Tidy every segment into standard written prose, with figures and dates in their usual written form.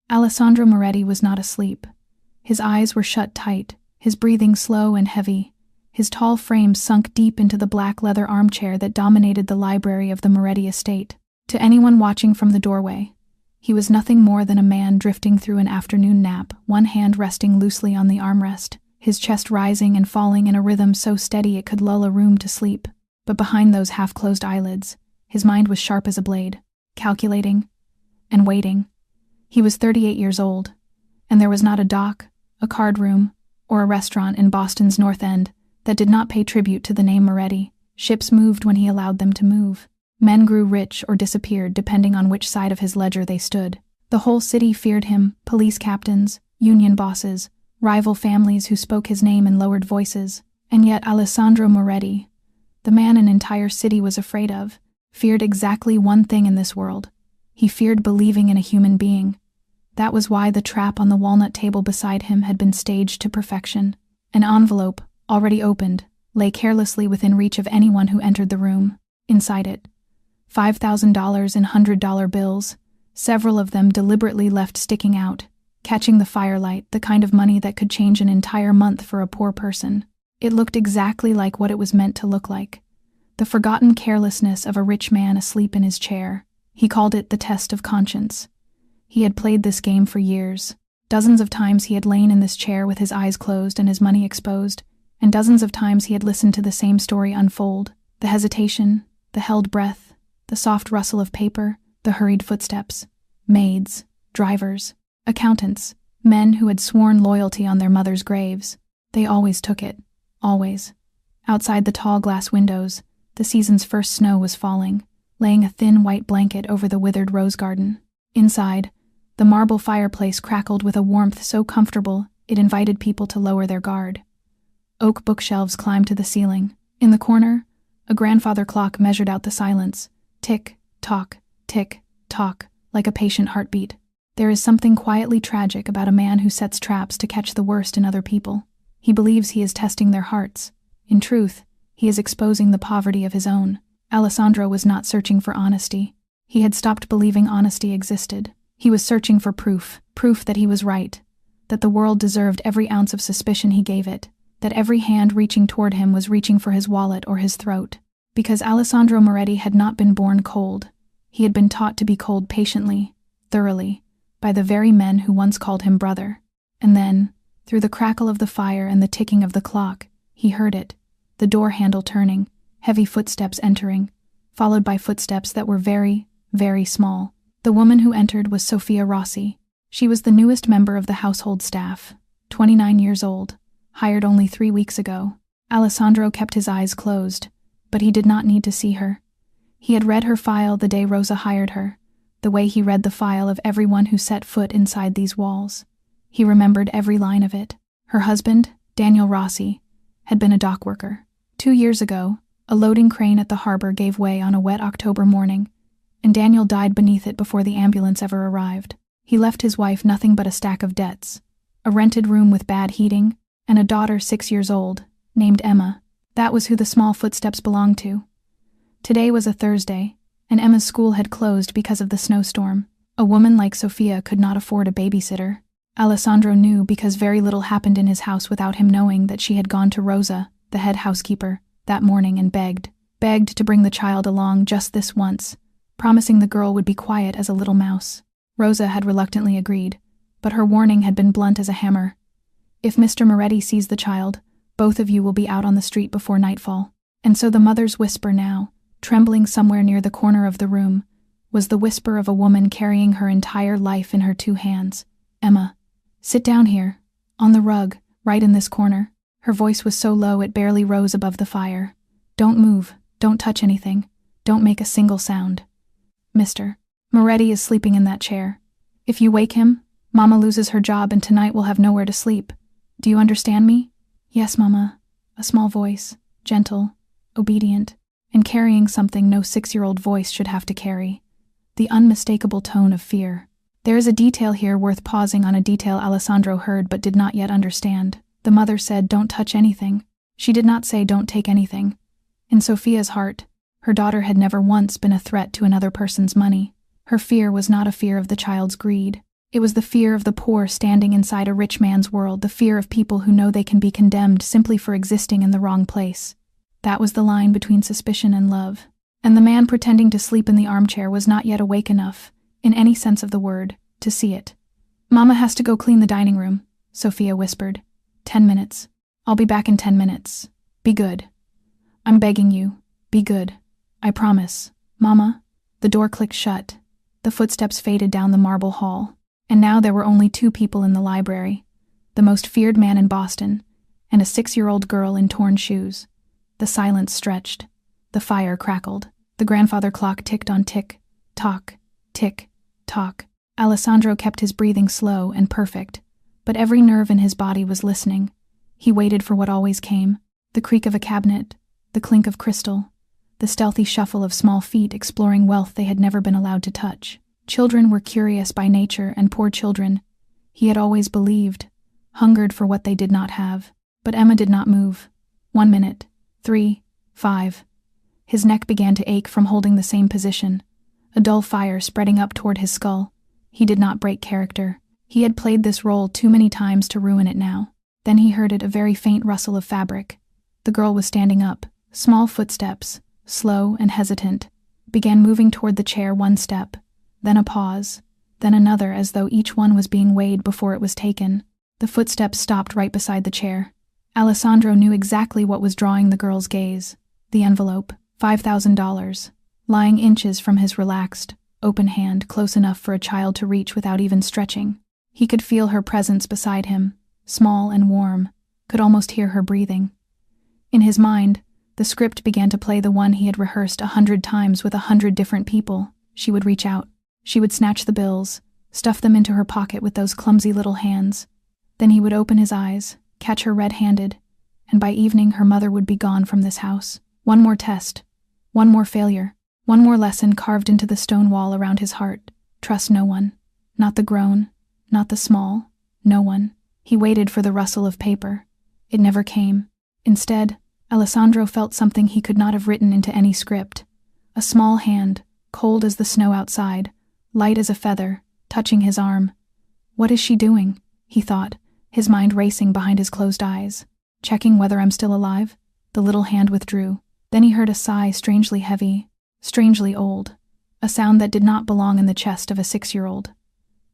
Aleandro Moretti was not asleep. His eyes were shut tight, his breathing slow and heavy, his tall frame sunk deep into the black leather armchair that dominated the library of the Moretti estate. To anyone watching from the doorway, he was nothing more than a man drifting through an afternoon nap, one hand resting loosely on the armrest, his chest rising and falling in a rhythm so steady it could lull a room to sleep. But behind those half-closed eyelids, his mind was sharp as a blade, calculating and waiting. He was 38 years old, and there was not a dock, a card room, or a restaurant in Boston's North End that did not pay tribute to the name Moretti. Ships moved when he allowed them to move. Men grew rich or disappeared depending on which side of his ledger they stood. The whole city feared him, police captains, union bosses, rival families who spoke his name in lowered voices. And yet Aleandro Moretti, the man an entire city was afraid of, feared exactly one thing in this world. He feared believing in a human being. That was why the trap on the walnut table beside him had been staged to perfection. An envelope, already opened, lay carelessly within reach of anyone who entered the room. Inside it, $5,000 in $100 bills, several of them deliberately left sticking out, catching the firelight, the kind of money that could change an entire month for a poor person. It looked exactly like what it was meant to look like. The forgotten carelessness of a rich man asleep in his chair. He called it the test of conscience. He had played this game for years. Dozens of times he had lain in this chair with his eyes closed and his money exposed, and dozens of times he had listened to the same story unfold. The hesitation, the held breath, the soft rustle of paper, the hurried footsteps. Maids, drivers, accountants, men who had sworn loyalty on their mothers' graves. They always took it. Always. Outside the tall glass windows, the season's first snow was falling, laying a thin white blanket over the withered rose garden. Inside, the marble fireplace crackled with a warmth so comfortable it invited people to lower their guard. Oak bookshelves climbed to the ceiling. In the corner, a grandfather clock measured out the silence. Tick, tock, like a patient heartbeat. There is something quietly tragic about a man who sets traps to catch the worst in other people. He believes he is testing their hearts. In truth, he is exposing the poverty of his own. Aleandro was not searching for honesty. He had stopped believing honesty existed. He was searching for proof that he was right, that the world deserved every ounce of suspicion he gave it, that every hand reaching toward him was reaching for his wallet or his throat. Because Aleandro Moretti had not been born cold. He had been taught to be cold patiently, thoroughly, by the very men who once called him brother. And then, through the crackle of the fire and the ticking of the clock, he heard it, the door handle turning, heavy footsteps entering, followed by footsteps that were very, very small. The woman who entered was Sophia Rossi. She was the newest member of the household staff, 29 years old, hired only 3 weeks ago. Aleandro kept his eyes closed, but he did not need to see her. He had read her file the day Rosa hired her, the way he read the file of everyone who set foot inside these walls. He remembered every line of it. Her husband, Daniel Rossi, had been a dock worker. 2 years ago, a loading crane at the harbor gave way on a wet October morning, and Daniel died beneath it before the ambulance ever arrived. He left his wife nothing but a stack of debts, a rented room with bad heating, and a daughter 6 years old, named Emma. That was who the small footsteps belonged to. Today was a Thursday, and Emma's school had closed because of the snowstorm. A woman like Sophia could not afford a babysitter. Aleandro knew because very little happened in his house without him knowing that she had gone to Rosa, the head housekeeper, that morning and begged to bring the child along just this once, promising the girl would be quiet as a little mouse. Rosa had reluctantly agreed, but her warning had been blunt as a hammer. If Mr. Moretti sees the child, both of you will be out on the street before nightfall. And so the mother's whisper now, trembling somewhere near the corner of the room, was the whisper of a woman carrying her entire life in her 2 hands. Emma, sit down here, on the rug, right in this corner. Her voice was so low it barely rose above the fire. Don't move, don't touch anything, don't make a single sound. Mr. Moretti is sleeping in that chair. If you wake him, Mama loses her job and tonight we'll have nowhere to sleep. Do you understand me? Yes, Mama. A small voice, gentle, obedient, and carrying something no 6-year-old voice should have to carry. The unmistakable tone of fear. There is a detail here worth pausing on, a detail Aleandro heard but did not yet understand. The mother said, "Don't touch anything." She did not say, "Don't take anything." In Sophia's heart, her daughter had never once been a threat to another person's money. Her fear was not a fear of the child's greed. It was the fear of the poor standing inside a rich man's world, the fear of people who know they can be condemned simply for existing in the wrong place. That was the line between suspicion and love. And the man pretending to sleep in the armchair was not yet awake enough, in any sense of the word, to see it. "Mama has to go clean the dining room," Sophia whispered. 10 minutes. "I'll be back in 10 minutes. Be good. I'm begging you. Be good. I promise. Mama." The door clicked shut. The footsteps faded down the marble hall. And now there were only 2 people in the library. The most feared man in Boston, and a 6-year-old girl in torn shoes. The silence stretched. The fire crackled. The grandfather clock ticked on tick, tock, tick, tock. Alessandro kept his breathing slow and perfect, but every nerve in his body was listening. He waited for what always came: the creak of a cabinet, the clink of crystal, the stealthy shuffle of small feet exploring wealth they had never been allowed to touch. Children were curious by nature, and poor children, he had always believed, hungered for what they did not have. But Emma did not move. 1 minute, 3, 5. His neck began to ache from holding the same position, a dull fire spreading up toward his skull. He did not break character. He had played this role too many times to ruin it now. Then he heard it, a very faint rustle of fabric. The girl was standing up. Small footsteps, slow and hesitant, began moving toward the chair. 1 step, then a pause, then another, as though each one was being weighed before it was taken. The footsteps stopped right beside the chair. Alessandro knew exactly what was drawing the girl's gaze. The envelope, $5,000, lying inches from his relaxed, open hand, close enough for a child to reach without even stretching. He could feel her presence beside him, small and warm, could almost hear her breathing. In his mind, the script began to play, the one he had rehearsed 100 times with 100 different people. She would reach out. She would snatch the bills, stuff them into her pocket with those clumsy little hands. Then he would open his eyes, catch her red-handed, and by evening her mother would be gone from this house. One more test, one more failure, one more lesson carved into the stone wall around his heart. Trust no one. Not the grown, not the small, no one. He waited for the rustle of paper. It never came. Instead, Alessandro felt something he could not have written into any script. A small hand, cold as the snow outside, light as a feather, touching his arm. "What is she doing?" he thought, his mind racing behind his closed eyes. "Checking whether I'm still alive?" The little hand withdrew. Then he heard a sigh, strangely heavy, strangely old, a sound that did not belong in the chest of a 6-year-old.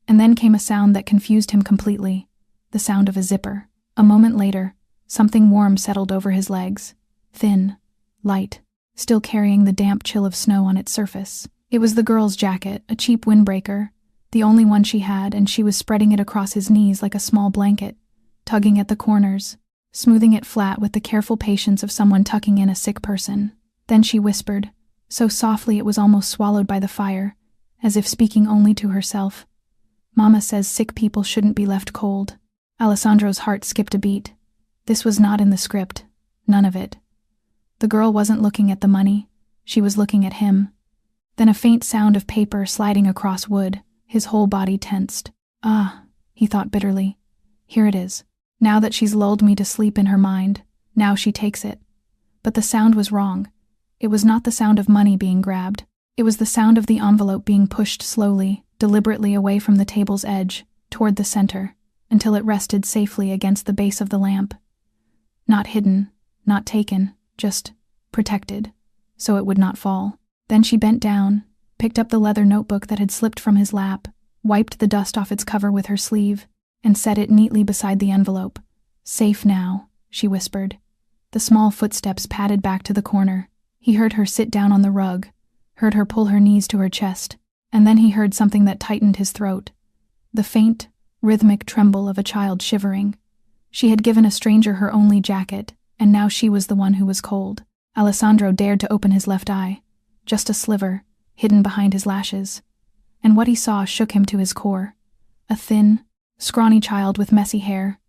And then came a sound that confused him completely, the sound of a zipper. A moment later, something warm settled over his legs, thin, light, still carrying the damp chill of snow on its surface. It was the girl's jacket, a cheap windbreaker, the only one she had, and she was spreading it across his knees like a small blanket, tugging at the corners, smoothing it flat with the careful patience of someone tucking in a sick person. Then she whispered, so softly it was almost swallowed by the fire, as if speaking only to herself, "Mama says sick people shouldn't be left cold." Alessandro's heart skipped a beat. This was not in the script, none of it. The girl wasn't looking at the money, she was looking at him. Then a faint sound of paper sliding across wood, his whole body tensed. "Ah," he thought bitterly, "here it is. Now that she's lulled me to sleep in her mind, now she takes it." But the sound was wrong. It was not the sound of money being grabbed. It was the sound of the envelope being pushed slowly, deliberately away from the table's edge, toward the center, until it rested safely against the base of the lamp. Not hidden, not taken, just protected, so it would not fall. Then she bent down, picked up the leather notebook that had slipped from his lap, wiped the dust off its cover with her sleeve, and set it neatly beside the envelope. "Safe now," she whispered. The small footsteps padded back to the corner. He heard her sit down on the rug, heard her pull her knees to her chest, and then he heard something that tightened his throat. The faint, rhythmic tremble of a child shivering. She had given a stranger her only jacket, and now she was the one who was cold. Alessandro dared to open his left eye, just a sliver, hidden behind his lashes. And what he saw shook him to his core. A thin, scrawny child with messy hair,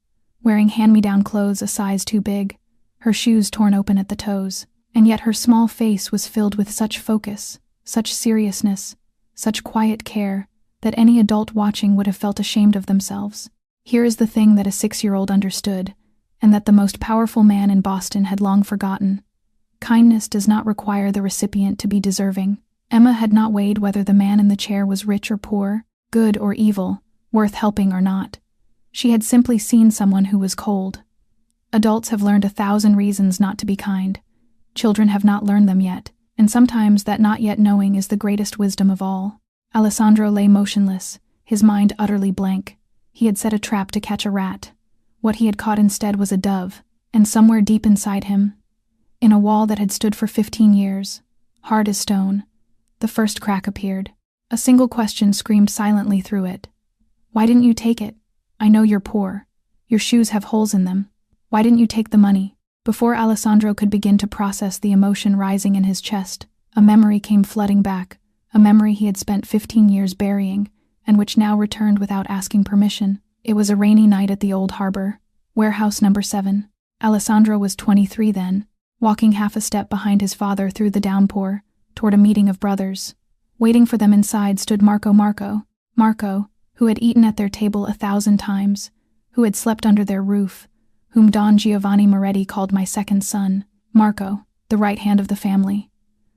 wearing hand-me-down clothes a size too big, her shoes torn open at the toes, and yet her small face was filled with such focus, such seriousness, such quiet care, that any adult watching would have felt ashamed of themselves. Here is the thing that a 6-year-old understood, and that the most powerful man in Boston had long forgotten. Kindness does not require the recipient to be deserving. Emma had not weighed whether the man in the chair was rich or poor, good or evil, worth helping or not. She had simply seen someone who was cold. Adults have learned 1,000 reasons not to be kind. Children have not learned them yet, and sometimes that not yet knowing is the greatest wisdom of all. Alessandro lay motionless, his mind utterly blank. He had set a trap to catch a rat. What he had caught instead was a dove, and somewhere deep inside him, in a wall that had stood for 15 years, hard as stone, the first crack appeared. A single question screamed silently through it. Why didn't you take it? I know you're poor. Your shoes have holes in them. Why didn't you take the money? Before Alessandro could begin to process the emotion rising in his chest, a memory came flooding back, a memory he had spent 15 years burying, and which now returned without asking permission. It was a rainy night at the old harbor, warehouse number 7. Alessandro was 23 then, walking half a step behind his father through the downpour, toward a meeting of brothers. Waiting for them inside stood Marco, who had eaten at their table 1,000 times, who had slept under their roof, whom Don Giovanni Moretti called my second son, Marco, the right hand of the family.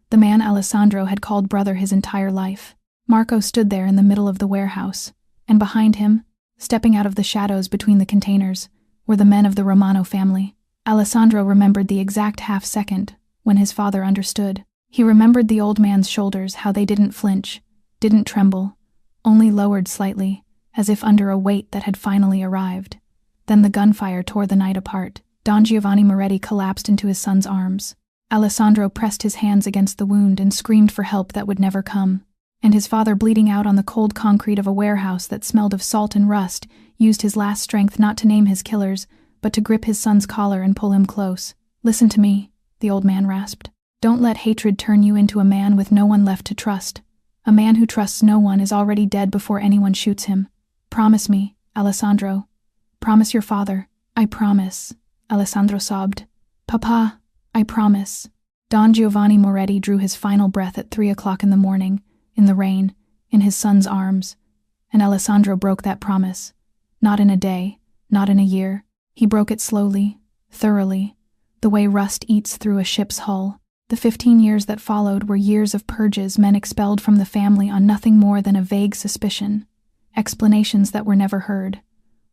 The man Alessandro had called brother his entire life. Marco stood there in the middle of the warehouse, and behind him, stepping out of the shadows between the containers, were the men of the Romano family. Alessandro remembered the exact half-second when his father understood. He remembered the old man's shoulders, how they didn't flinch, didn't tremble, only lowered slightly, as if under a weight that had finally arrived. Then the gunfire tore the night apart. Don Giovanni Moretti collapsed into his son's arms. Alessandro pressed his hands against the wound and screamed for help that would never come. And his father, bleeding out on the cold concrete of a warehouse that smelled of salt and rust, used his last strength not to name his killers, but to grip his son's collar and pull him close. Listen to me, the old man rasped. Don't let hatred turn you into a man with no one left to trust. A man who trusts no one is already dead before anyone shoots him. Promise me, Alessandro. Promise your father. I promise, Alessandro sobbed. Papa, I promise. Don Giovanni Moretti drew his final breath at 3 o'clock in the morning, in the rain, in his son's arms, and Alessandro broke that promise. Not in a day, not in a year. He broke it slowly, thoroughly, the way rust eats through a ship's hull. The 15 years that followed were years of purges, men expelled from the family on nothing more than a vague suspicion, explanations that were never heard,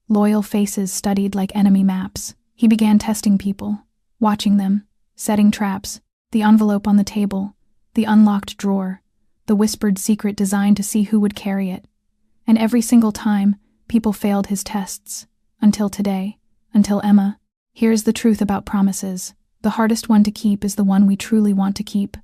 loyal faces studied like enemy maps. He began testing people, watching them, setting traps, the envelope on the table, the unlocked drawer, the whispered secret designed to see who would carry it. And every single time, people failed his tests. Until today, until Emma. Here's the truth about promises. The hardest one to keep is the one we truly want to keep.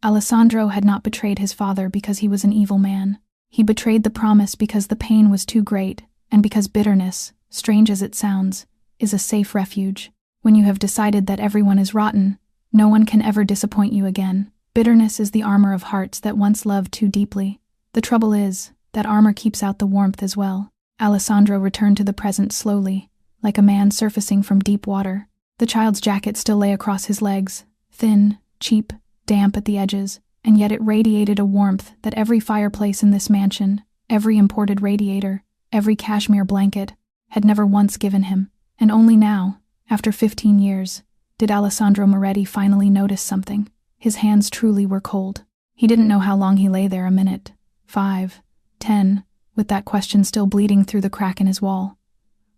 Alessandro had not betrayed his father because he was an evil man. He betrayed the promise because the pain was too great, and because bitterness, strange as it sounds, is a safe refuge. When you have decided that everyone is rotten, no one can ever disappoint you again. Bitterness is the armor of hearts that once loved too deeply. The trouble is, that armor keeps out the warmth as well. Alessandro returned to the present slowly, like a man surfacing from deep water. The child's jacket still lay across his legs, thin, cheap, damp at the edges, and yet it radiated a warmth that every fireplace in this mansion, every imported radiator, every cashmere blanket, had never once given him. And only now, after 15 years, did Alessandro Moretti finally notice something. His hands truly were cold. He didn't know how long he lay there, a minute, 5, 10, with that question still bleeding through the crack in his wall.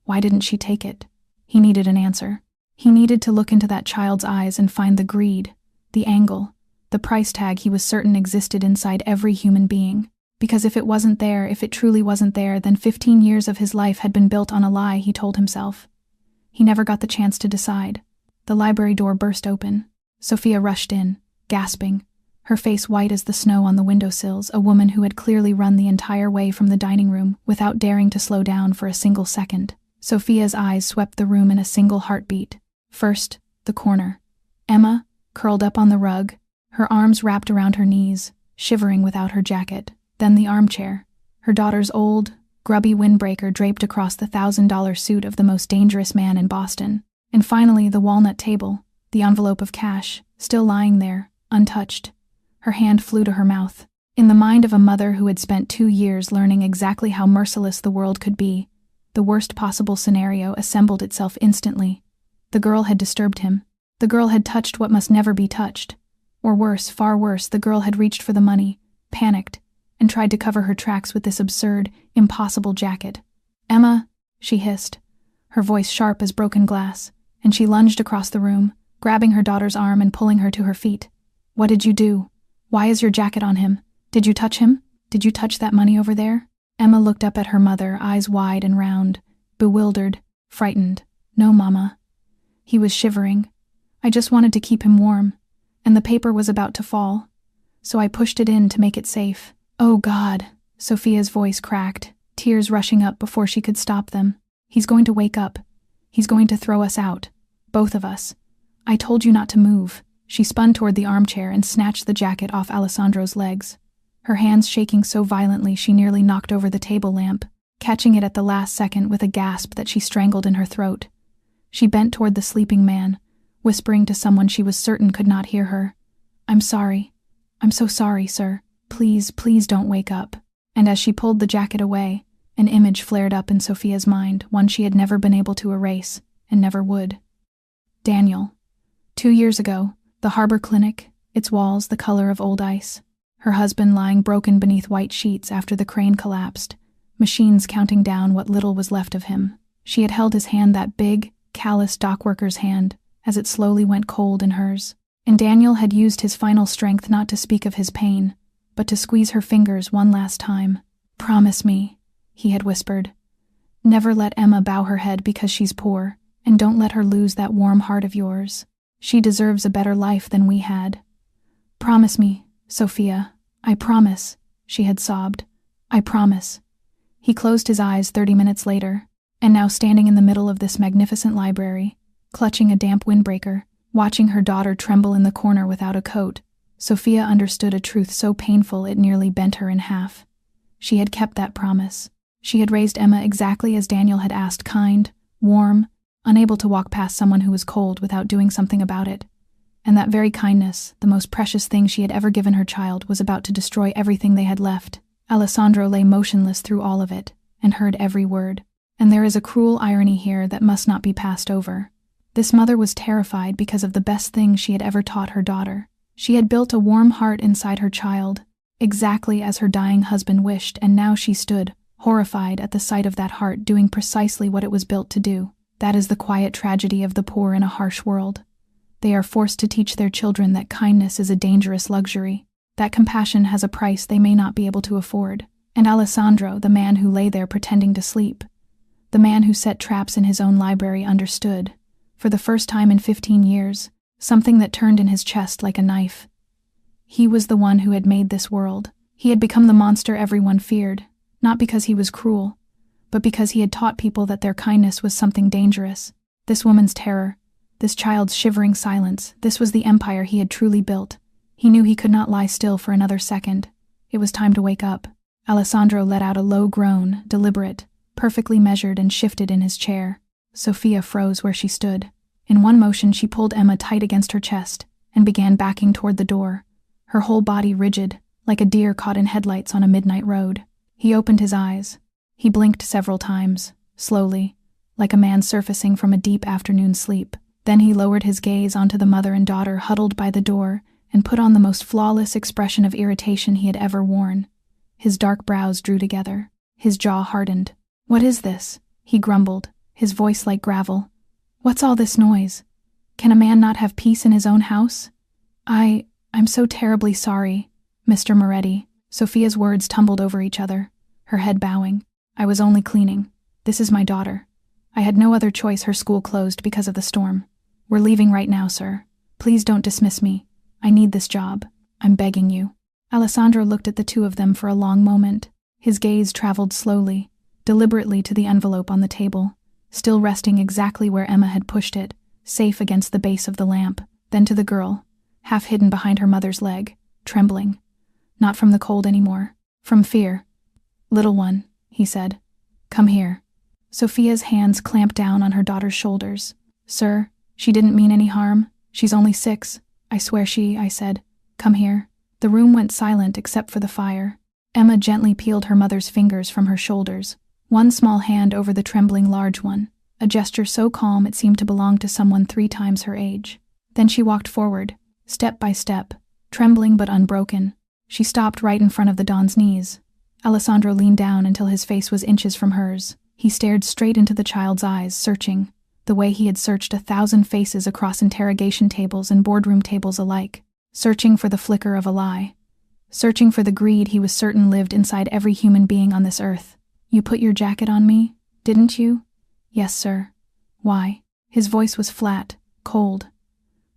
Why didn't she take it? He needed an answer. He needed to look into that child's eyes and find the greed, the angle, the price tag he was certain existed inside every human being. Because if it wasn't there, if it truly wasn't there, then 15 years of his life had been built on a lie, he told himself. He never got the chance to decide. The library door burst open. Sophia rushed in, gasping, her face white as the snow on the windowsills, a woman who had clearly run the entire way from the dining room without daring to slow down for a single second. Sophia's eyes swept the room in a single heartbeat. First, the corner. Emma, curled up on the rug, her arms wrapped around her knees, shivering without her jacket. Then the armchair, her daughter's old, grubby windbreaker draped across the $1,000 suit of the most dangerous man in Boston. And finally, the walnut table, the envelope of cash, still lying there, untouched. Her hand flew to her mouth. In the mind of a mother who had spent 2 years learning exactly how merciless the world could be, the worst possible scenario assembled itself instantly. The girl had disturbed him. The girl had touched what must never be touched. Or worse, far worse, the girl had reached for the money, panicked, and tried to cover her tracks with this absurd, impossible jacket. Emma, she hissed, her voice sharp as broken glass, and she lunged across the room, grabbing her daughter's arm and pulling her to her feet. What did you do? Why is your jacket on him? Did you touch him? Did you touch that money over there? Emma looked up at her mother, eyes wide and round, bewildered, frightened. No, Mama. He was shivering. I just wanted to keep him warm, and the paper was about to fall, so I pushed it in to make it safe. Oh God, Sophia's voice cracked, tears rushing up before she could stop them. He's going to wake up. He's going to throw us out. Both of us. I told you not to move. She spun toward the armchair and snatched the jacket off Alessandro's legs, her hands shaking so violently she nearly knocked over the table lamp, catching it at the last second with a gasp that she strangled in her throat. She bent toward the sleeping man, whispering to someone she was certain could not hear her. I'm sorry. I'm so sorry, sir. Please, please don't wake up. And as she pulled the jacket away, an image flared up in Sophia's mind, one she had never been able to erase, and never would. Daniel. 2 years ago, the harbor clinic, its walls the color of old ice. Her husband lying broken beneath white sheets after the crane collapsed, machines counting down what little was left of him. She had held his hand, that big, callous dockworker's hand, as it slowly went cold in hers. And Daniel had used his final strength not to speak of his pain, but to squeeze her fingers one last time. Promise me, he had whispered. Never let Emma bow her head because she's poor, and don't let her lose that warm heart of yours. She deserves a better life than we had. Promise me, Sophia. I promise, she had sobbed. I promise. He closed his eyes 30 minutes later, and now standing in the middle of this magnificent library, clutching a damp windbreaker, watching her daughter tremble in the corner without a coat, Sophia understood a truth so painful it nearly bent her in half. She had kept that promise. She had raised Emma exactly as Daniel had asked, kind, warm, unable to walk past someone who was cold without doing something about it. And that very kindness, the most precious thing she had ever given her child, was about to destroy everything they had left. Alessandro lay motionless through all of it, and heard every word. And there is a cruel irony here that must not be passed over. This mother was terrified because of the best thing she had ever taught her daughter. She had built a warm heart inside her child, exactly as her dying husband wished, and now she stood, horrified at the sight of that heart doing precisely what it was built to do. That is the quiet tragedy of the poor in a harsh world. They are forced to teach their children that kindness is a dangerous luxury, that compassion has a price they may not be able to afford. And Alessandro, the man who lay there pretending to sleep, the man who set traps in his own library, understood, for the first time in 15 years, something that turned in his chest like a knife. He was the one who had made this world. He had become the monster everyone feared, not because he was cruel, but because he had taught people that their kindness was something dangerous. This woman's terror, this child's shivering silence, this was the empire he had truly built. He knew he could not lie still for another second. It was time to wake up. Alessandro let out a low groan, deliberate, perfectly measured, and shifted in his chair. Sophia froze where she stood. In one motion she pulled Emma tight against her chest and began backing toward the door, her whole body rigid, like a deer caught in headlights on a midnight road. He opened his eyes. He blinked several times, slowly, like a man surfacing from a deep afternoon sleep. Then he lowered his gaze onto the mother and daughter huddled by the door and put on the most flawless expression of irritation he had ever worn. His dark brows drew together. His jaw hardened. "What is this?" he grumbled, his voice like gravel. "What's all this noise? Can a man not have peace in his own house?" I'm so terribly sorry, Mr. Moretti." Sophia's words tumbled over each other, her head bowing. "I was only cleaning. This is my daughter. I had no other choice. Her school closed because of the storm. We're leaving right now, sir. Please don't dismiss me. I need this job. I'm begging you." Alessandro looked at the two of them for a long moment. His gaze traveled slowly, deliberately to the envelope on the table, still resting exactly where Emma had pushed it, safe against the base of the lamp, then to the girl, half hidden behind her mother's leg, trembling. Not from the cold anymore, from fear. "Little one," he said, "come here." Sophia's hands clamped down on her daughter's shoulders. "Sir, she didn't mean any harm. She's only 6. I swear I said, come here." The room went silent except for the fire. Emma gently peeled her mother's fingers from her shoulders, one small hand over the trembling large one, a gesture so calm it seemed to belong to someone 3 times her age. Then she walked forward, step by step, trembling but unbroken. She stopped right in front of the Don's knees. Alessandro leaned down until his face was inches from hers. He stared straight into the child's eyes, searching, the way he had searched 1,000 faces across interrogation tables and boardroom tables alike, searching for the flicker of a lie, searching for the greed he was certain lived inside every human being on this earth. "You put your jacket on me, didn't you?" "Yes, sir." "Why?" His voice was flat, cold.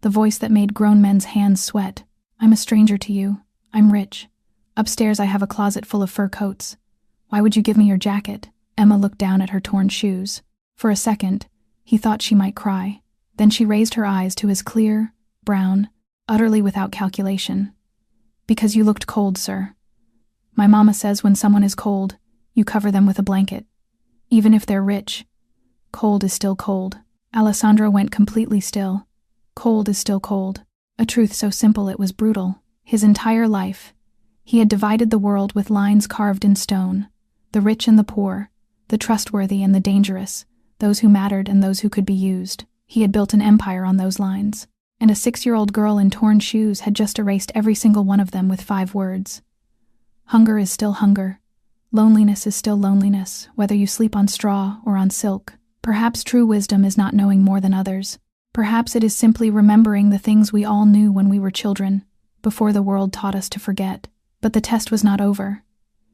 The voice that made grown men's hands sweat. "I'm a stranger to you. I'm rich. Upstairs I have a closet full of fur coats. Why would you give me your jacket?" Emma looked down at her torn shoes. For a second, he thought she might cry. Then she raised her eyes to his clear, brown, utterly without calculation. "Because you looked cold, sir. My mama says when someone is cold, you cover them with a blanket. Even if they're rich. Cold is still cold." Alessandro went completely still. Cold is still cold. A truth so simple it was brutal. His entire life, he had divided the world with lines carved in stone. The rich and the poor, the trustworthy and the dangerous, those who mattered and those who could be used. He had built an empire on those lines. And a 6-year-old girl in torn shoes had just erased every single one of them with 5 words. Hunger is still hunger. Loneliness is still loneliness, whether you sleep on straw or on silk. Perhaps true wisdom is not knowing more than others. Perhaps it is simply remembering the things we all knew when we were children, before the world taught us to forget. But the test was not over.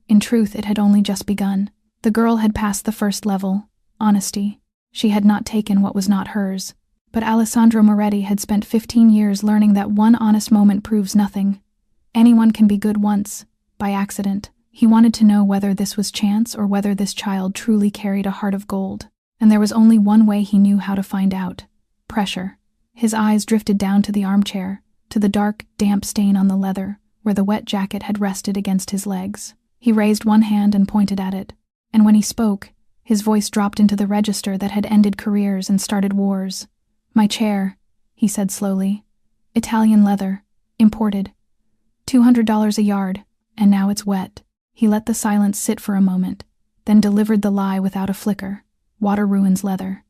In truth, it had only just begun. The girl had passed the first level, honesty. She had not taken what was not hers. But Aleandro Moretti had spent 15 years learning that one honest moment proves nothing. Anyone can be good once, by accident. He wanted to know whether this was chance or whether this child truly carried a heart of gold. And there was only one way he knew how to find out. Pressure. His eyes drifted down to the armchair, to the dark, damp stain on the leather, where the wet jacket had rested against his legs. He raised one hand and pointed at it. And when he spoke, his voice dropped into the register that had ended careers and started wars. "My chair," he said slowly. "Italian leather. Imported. $200 a yard, and now it's wet." He let the silence sit for a moment, then delivered the lie without a flicker. "Water ruins leather.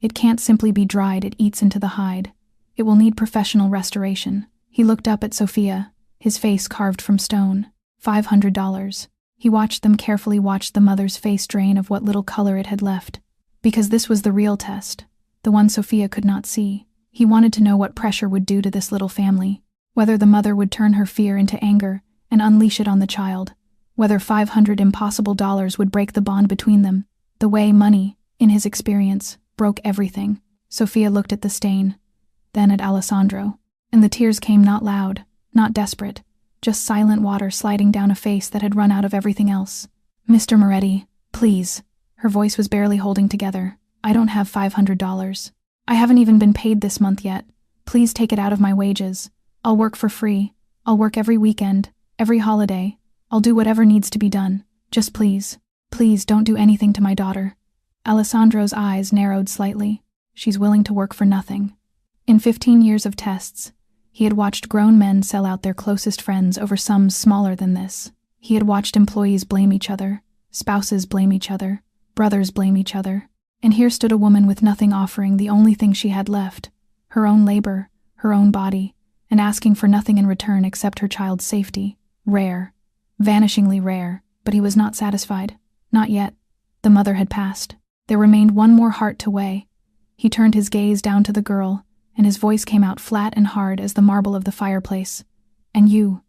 It can't simply be dried, it eats into the hide. It will need professional restoration." He looked up at Sophia, his face carved from stone. $500. He watched them carefully, watched the mother's face drain of what little color it had left. Because this was the real test, the one Sophia could not see. He wanted to know what pressure would do to this little family, whether the mother would turn her fear into anger and unleash it on the child, whether $500 impossible dollars would break the bond between them, the way money, in his experience, broke everything. Sophia looked at the stain, then at Alessandro, and the tears came not loud, not desperate, just silent water sliding down a face that had run out of everything else. "Mr. Moretti, please." Her voice was barely holding together. "I don't have $500. I haven't even been paid this month yet. Please take it out of my wages. I'll work for free. I'll work every weekend, every holiday. I'll do whatever needs to be done. Just please, please don't do anything to my daughter." Alessandro's eyes narrowed slightly. She's willing to work for nothing. In 15 years of tests, he had watched grown men sell out their closest friends over sums smaller than this. He had watched employees blame each other, spouses blame each other, brothers blame each other. And here stood a woman with nothing, offering the only thing she had left, her own labor, her own body, and asking for nothing in return except her child's safety. Rare. Vanishingly rare. But he was not satisfied. Not yet. The mother had passed. There remained one more heart to weigh. He turned his gaze down to the girl, and his voice came out flat and hard as the marble of the fireplace. "And you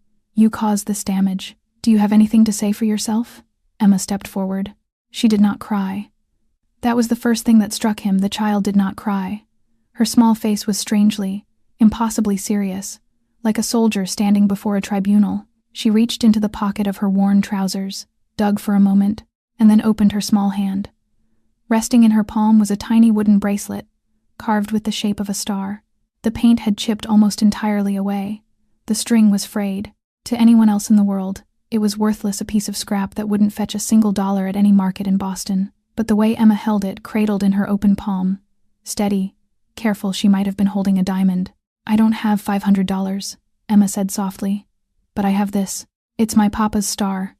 caused this damage. Do you have anything to say for yourself?" Emma stepped forward. She did not cry. That was the first thing that struck him. The child did not cry. Her small face was strangely, impossibly serious, like a soldier standing before a tribunal. She reached into the pocket of her worn trousers, dug for a moment, and then opened her small hand. Resting in her palm was a tiny wooden bracelet, carved with the shape of a star. The paint had chipped almost entirely away. The string was frayed. To anyone else in the world, it was worthless, a piece of scrap that wouldn't fetch a single dollar at any market in Boston. But the way Emma held it, cradled in her open palm, steady, careful, she might have been holding a diamond. "I don't have $500, Emma said softly. "But I have this. It's my papa's star.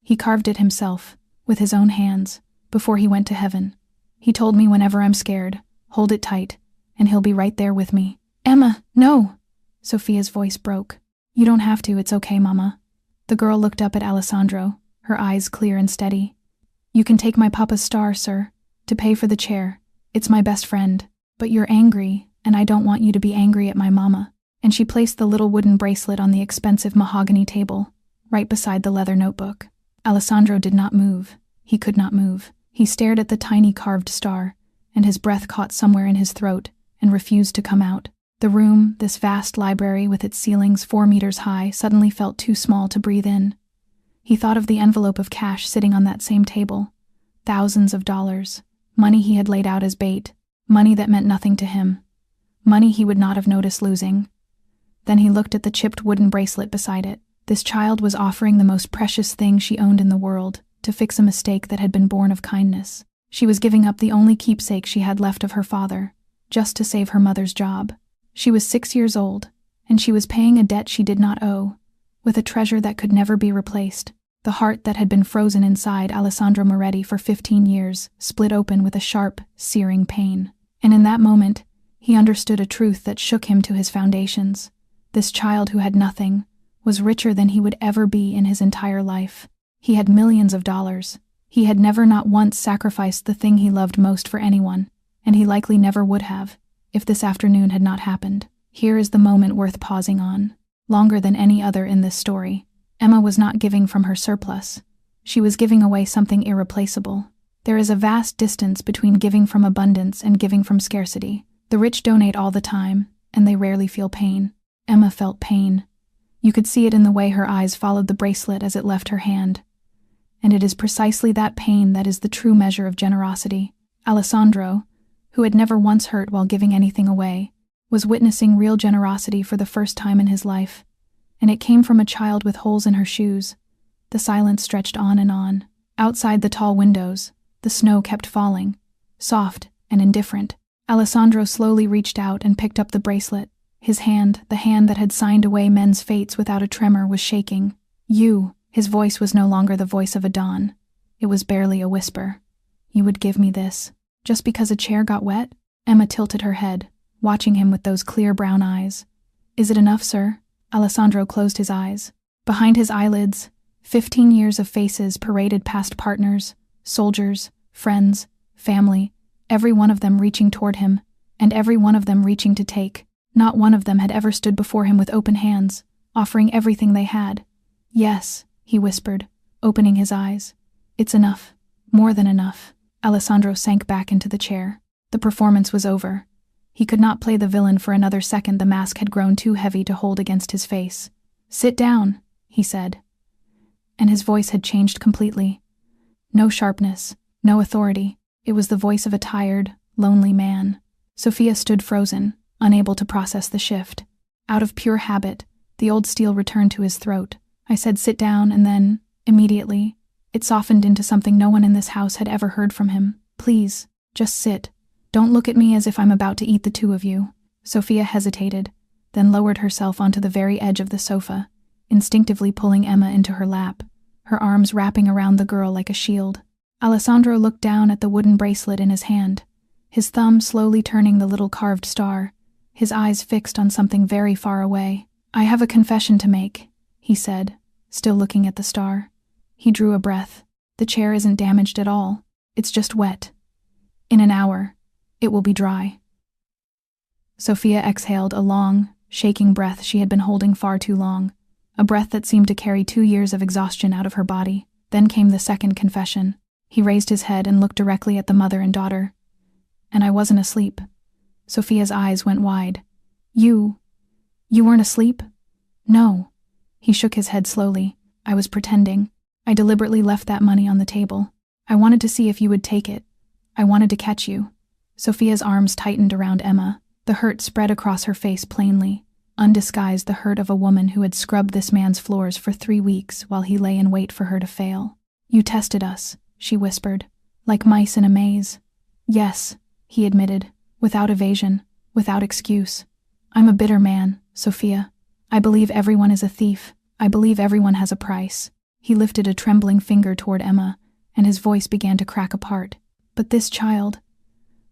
He carved it himself, with his own hands, before he went to heaven. He told me whenever I'm scared, hold it tight, and he'll be right there with me." "Emma, no!" Sophia's voice broke. "You don't have to, it's okay, Mama." The girl looked up at Alessandro, her eyes clear and steady. You can take my papa's star, sir, to pay for the chair. It's my best friend. But you're angry, and I don't want you to be angry at my mama." And she placed the little wooden bracelet on the expensive mahogany table, right beside the leather notebook. Alessandro did not move. He could not move. He stared at the tiny carved star, and his breath caught somewhere in his throat and refused to come out. The room, this vast library with its ceilings 4 meters high, suddenly felt too small to breathe in. He thought of the envelope of cash sitting on that same table. Thousands of dollars. Money he had laid out as bait. Money that meant nothing to him. Money he would not have noticed losing. Then he looked at the chipped wooden bracelet beside it. This child was offering the most precious thing she owned in the world to fix a mistake that had been born of kindness. She was giving up the only keepsake she had left of her father, just to save her mother's job. She was 6 years old, and she was paying a debt she did not owe, with a treasure that could never be replaced. The heart that had been frozen inside Aleandro Moretti for 15 years split open with a sharp, searing pain. And in that moment, he understood a truth that shook him to his foundations. This child who had nothing was richer than he would ever be in his entire life. He had millions of dollars. He had never not once sacrificed the thing he loved most for anyone, and he likely never would have, if this afternoon had not happened. Here is the moment worth pausing on. Longer than any other in this story, Emma was not giving from her surplus. She was giving away something irreplaceable. There is a vast distance between giving from abundance and giving from scarcity. The rich donate all the time, and they rarely feel pain. Emma felt pain. You could see it in the way her eyes followed the bracelet as it left her hand. And it is precisely that pain that is the true measure of generosity. Alessandro, who had never once hurt while giving anything away, was witnessing real generosity for the first time in his life, and it came from a child with holes in her shoes. The silence stretched on and on. Outside the tall windows, the snow kept falling, soft and indifferent. Alessandro slowly reached out and picked up the bracelet. His hand, the hand that had signed away men's fates without a tremor, was shaking. "You." His voice was no longer the voice of a dawn. It was barely a whisper. "You would give me this, just because a chair got wet?" Emma tilted her head, watching him with those clear brown eyes. "Is it enough, sir?" Alessandro closed his eyes. Behind his eyelids, 15 years of faces paraded past partners, soldiers, friends, family, every one of them reaching toward him, and every one of them reaching to take. Not one of them had ever stood before him with open hands, offering everything they had. "Yes," he whispered, opening his eyes. "It's enough. More than enough." Alessandro sank back into the chair. The performance was over. He could not play the villain for another second. The mask had grown too heavy to hold against his face. "Sit down," he said. And his voice had changed completely. No sharpness, no authority. It was the voice of a tired, lonely man. Sophia stood frozen, unable to process the shift. Out of pure habit, the old steel returned to his throat. I said sit down, and then, immediately, it softened into something no one in this house had ever heard from him. "Please, just sit. Don't look at me as if I'm about to eat the two of you." Sophia hesitated, then lowered herself onto the very edge of the sofa, instinctively pulling Emma into her lap, her arms wrapping around the girl like a shield. Alessandro looked down at the wooden bracelet in his hand, his thumb slowly turning the little carved star, his eyes fixed on something very far away. "I have a confession to make," he said, still looking at the star. He drew a breath. "The chair isn't damaged at all. It's just wet. In an hour, it will be dry." Sophia exhaled a long, shaking breath she had been holding far too long, a breath that seemed to carry 2 years of exhaustion out of her body. Then came the second confession. He raised his head and looked directly at the mother and daughter. "And I wasn't asleep." Sophia's eyes went wide. You weren't asleep?" "No." He shook his head slowly. "I was pretending. I deliberately left that money on the table. I wanted to see if you would take it. I wanted to catch you." Sophia's arms tightened around Emma. The hurt spread across her face plainly, undisguised the hurt of a woman who had scrubbed this man's floors for 3 weeks while he lay in wait for her to fail. "You tested us," she whispered, "like mice in a maze." "Yes," he admitted, without evasion, without excuse. "I'm a bitter man, Sophia. I believe everyone is a thief. I believe everyone has a price." He lifted a trembling finger toward Emma, and his voice began to crack apart. "But this child,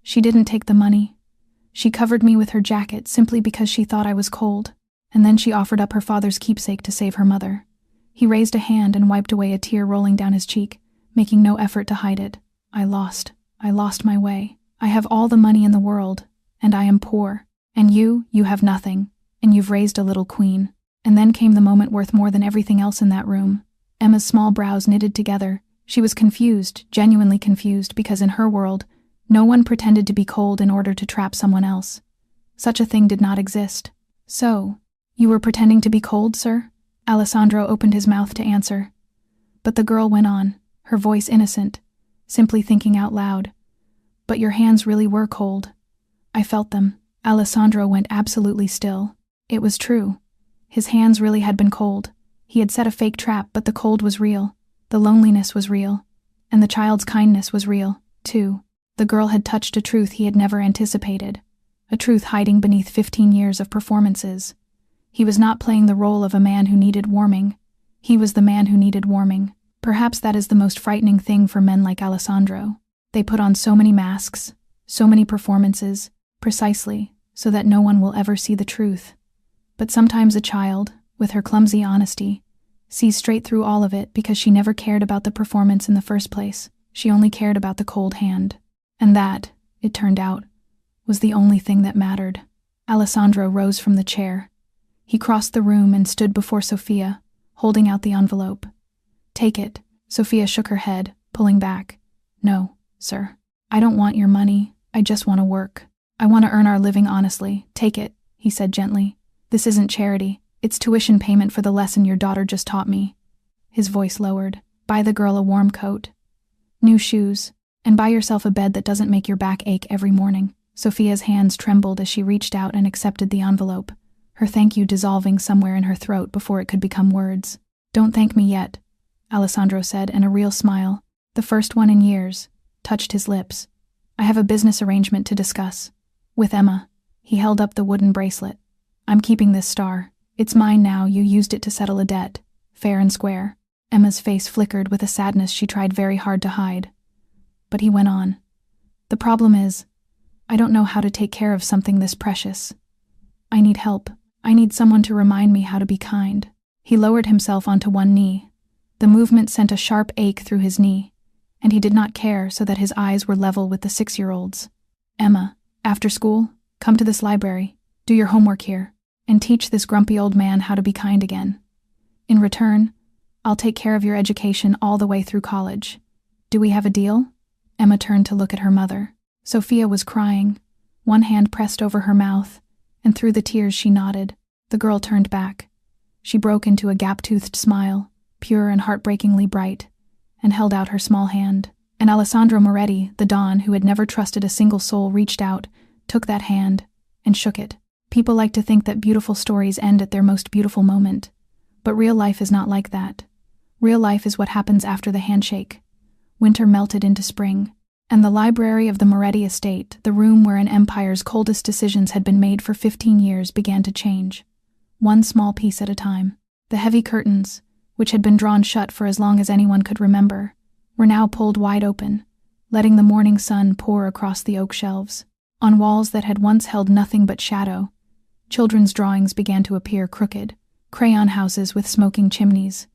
she didn't take the money. She covered me with her jacket simply because she thought I was cold, and then she offered up her father's keepsake to save her mother." He raised a hand and wiped away a tear rolling down his cheek. making no effort to hide it. I lost my way. I have all the money in the world, and I am poor. And you have nothing, and you've raised a little queen." And then came the moment worth more than everything else in that room. Emma's small brows knitted together. She was confused, genuinely confused, because in her world, no one pretended to be cold in order to trap someone else. Such a thing did not exist. "So, you were pretending to be cold, sir?" Alessandro opened his mouth to answer. But the girl went on, her voice innocent, simply thinking out loud. "But your hands really were cold. I felt them." Alessandro went absolutely still. It was true. His hands really had been cold. He had set a fake trap, but the cold was real. The loneliness was real. And the child's kindness was real, too. The girl had touched a truth he had never anticipated. A truth hiding beneath 15 years of performances. He was not playing the role of a man who needed warming. He was the man who needed warming. Perhaps that is the most frightening thing for men like Alessandro. They put on so many masks, so many performances, precisely so that no one will ever see the truth. But sometimes a child, with her clumsy honesty, sees straight through all of it because she never cared about the performance in the first place. She only cared about the cold hand. And that, it turned out, was the only thing that mattered. Alessandro rose from the chair. He crossed the room and stood before Sophia, holding out the envelope. "Take it." Sophia shook her head, pulling back. "No, sir. I don't want your money. I just want to work. I want to earn our living honestly. Take it," he said gently. "This isn't charity. It's tuition payment for the lesson your daughter just taught me." His voice lowered. "Buy the girl a warm coat, new shoes, and buy yourself a bed that doesn't make your back ache every morning." Sophia's hands trembled as she reached out and accepted the envelope, her thank you dissolving somewhere in her throat before it could become words. "Don't thank me yet," Alessandro said, and a real smile, the first one in years, touched his lips. "I have a business arrangement to discuss. With Emma." He held up the wooden bracelet. "I'm keeping this star. It's mine now. You used it to settle a debt. Fair and square." Emma's face flickered with a sadness she tried very hard to hide. But he went on. "The problem is, I don't know how to take care of something this precious. I need help. I need someone to remind me how to be kind." He lowered himself onto one knee. The movement sent a sharp ache through his knee, and he did not care, so that his eyes were level with the 6-year-old's. "Emma, after school, come to this library, do your homework here, and teach this grumpy old man how to be kind again. In return, I'll take care of your education all the way through college. Do we have a deal?" Emma turned to look at her mother. Sophia was crying, one hand pressed over her mouth, and through the tears she nodded. The girl turned back. She broke into a gap-toothed smile, pure and heartbreakingly bright, and held out her small hand. And Aleandro Moretti, the Don who had never trusted a single soul, reached out, took that hand, and shook it. People like to think that beautiful stories end at their most beautiful moment. But real life is not like that. Real life is what happens after the handshake. Winter melted into spring, and the library of the Moretti estate, the room where an empire's coldest decisions had been made for 15 years, began to change. One small piece at a time. The heavy curtains, which had been drawn shut for as long as anyone could remember, were now pulled wide open, letting the morning sun pour across the oak shelves. On walls that had once held nothing but shadow, children's drawings began to appear crooked, crayon houses with smoking chimneys,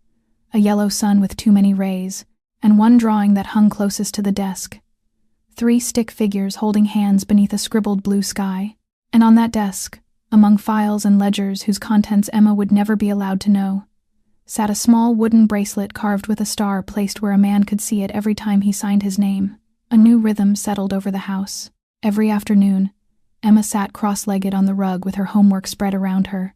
a yellow sun with too many rays, and one drawing that hung closest to the desk. 3 stick figures holding hands beneath a scribbled blue sky. And on that desk, among files and ledgers whose contents Emma would never be allowed to know, sat a small wooden bracelet carved with a star placed where a man could see it every time he signed his name. A new rhythm settled over the house. Every afternoon, Emma sat cross-legged on the rug with her homework spread around her,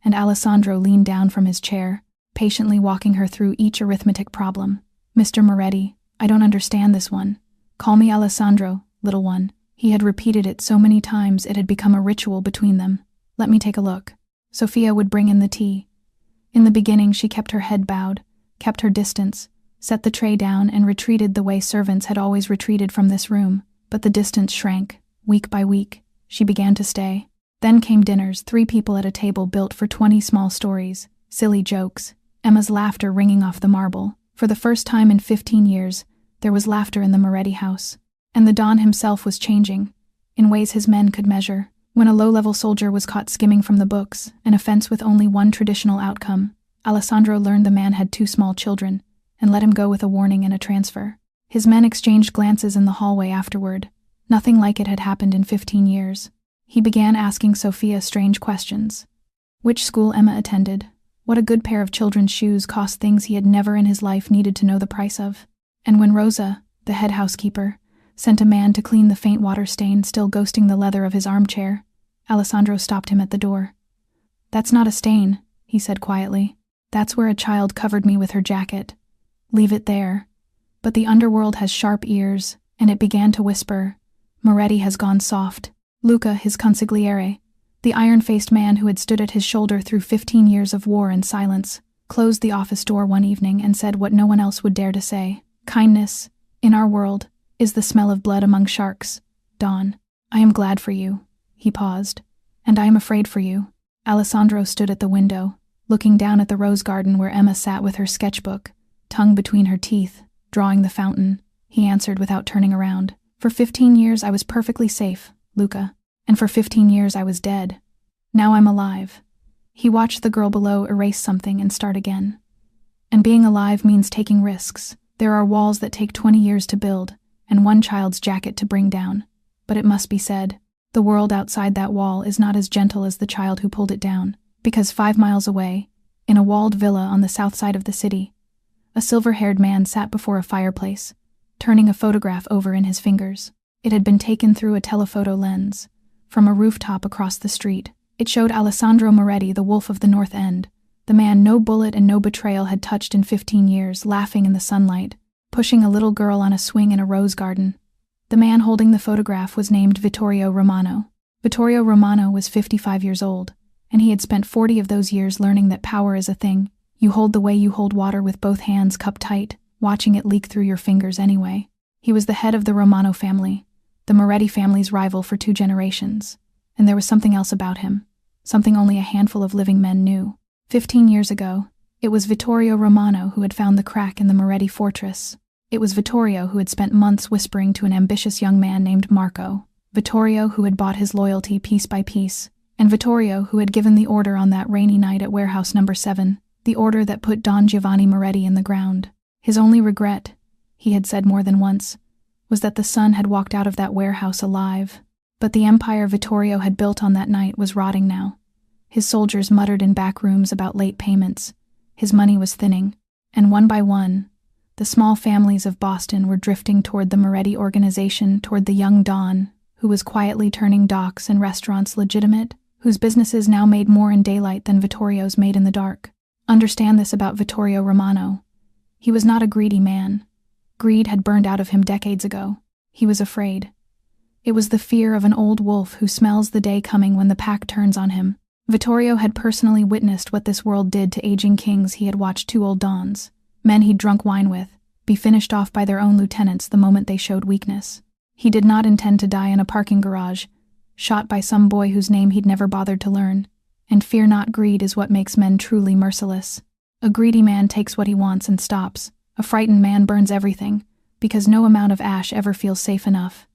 and Alessandro leaned down from his chair, patiently walking her through each arithmetic problem. "Mr. Moretti, I don't understand this one. Call me Alessandro, little one." He had repeated it so many times it had become a ritual between them. "Let me take a look." Sophia would bring in the tea. In the beginning she kept her head bowed, kept her distance, set the tray down, and retreated the way servants had always retreated from this room. But the distance shrank. Week by week, she began to stay. Then came dinners, 3 people at a table built for 20 small stories, silly jokes, Emma's laughter ringing off the marble. For the first time in 15 years, there was laughter in the Moretti house. And the Don himself was changing, in ways his men could measure. When a low-level soldier was caught skimming from the books, an offense with only one traditional outcome, Alessandro learned the man had 2 small children, and let him go with a warning and a transfer. His men exchanged glances in the hallway afterward. Nothing like it had happened in 15 years. He began asking Sophia strange questions. Which school Emma attended, what a good pair of children's shoes cost, things he had never in his life needed to know the price of. And when Rosa, the head housekeeper, sent a man to clean the faint water stain still ghosting the leather of his armchair, Alessandro stopped him at the door. "That's not a stain," he said quietly. "That's where a child covered me with her jacket. Leave it there." But the underworld has sharp ears, and it began to whisper, "Moretti has gone soft." Luca, his consigliere, the iron-faced man who had stood at his shoulder through 15 years of war and silence, closed the office door one evening and said what no one else would dare to say. "Kindness, in our world, is the smell of blood among sharks. Don, I am glad for you." He paused. "And I am afraid for you." Alessandro stood at the window, looking down at the rose garden where Emma sat with her sketchbook, tongue between her teeth, drawing the fountain. He answered without turning around. "For 15 years I was perfectly safe, Luca, and for 15 years I was dead. Now I'm alive." He watched the girl below erase something and start again. "And being alive means taking risks. There are walls that take 20 years to build, and one child's jacket to bring down. But it must be said, the world outside that wall is not as gentle as the child who pulled it down, because 5 miles away, in a walled villa on the south side of the city, a silver-haired man sat before a fireplace, turning a photograph over in his fingers. It had been taken through a telephoto lens, from a rooftop across the street. It showed Alessandro Moretti, the wolf of the North End, the man no bullet and no betrayal had touched in 15 years, laughing in the sunlight, pushing a little girl on a swing in a rose garden. The man holding the photograph was named Vittorio Romano. Vittorio Romano was 55 years old, and he had spent 40 of those years learning that power is a thing. You hold the way you hold water with both hands cupped tight, watching it leak through your fingers anyway. He was the head of the Romano family, the Moretti family's rival for 2 generations, and there was something else about him, something only a handful of living men knew. 15 years ago, it was Vittorio Romano who had found the crack in the Moretti fortress. It was Vittorio who had spent months whispering to an ambitious young man named Marco, Vittorio who had bought his loyalty piece by piece, and Vittorio who had given the order on that rainy night at warehouse number 7, the order that put Don Giovanni Moretti in the ground. His only regret, he had said more than once, was that the son had walked out of that warehouse alive. But the empire Vittorio had built on that night was rotting now. His soldiers muttered in back rooms about late payments. His money was thinning, and one by one, the small families of Boston were drifting toward the Moretti organization, toward the young Don, who was quietly turning docks and restaurants legitimate, whose businesses now made more in daylight than Vittorio's made in the dark. Understand this about Vittorio Romano. He was not a greedy man. Greed had burned out of him decades ago. He was afraid. It was the fear of an old wolf who smells the day coming when the pack turns on him. Vittorio had personally witnessed what this world did to aging kings. He had watched 2 old Dons, men he'd drunk wine with, be finished off by their own lieutenants the moment they showed weakness. He did not intend to die in a parking garage, shot by some boy whose name he'd never bothered to learn. And fear not, greed is what makes men truly merciless. A greedy man takes what he wants and stops. A frightened man burns everything, because no amount of ash ever feels safe enough.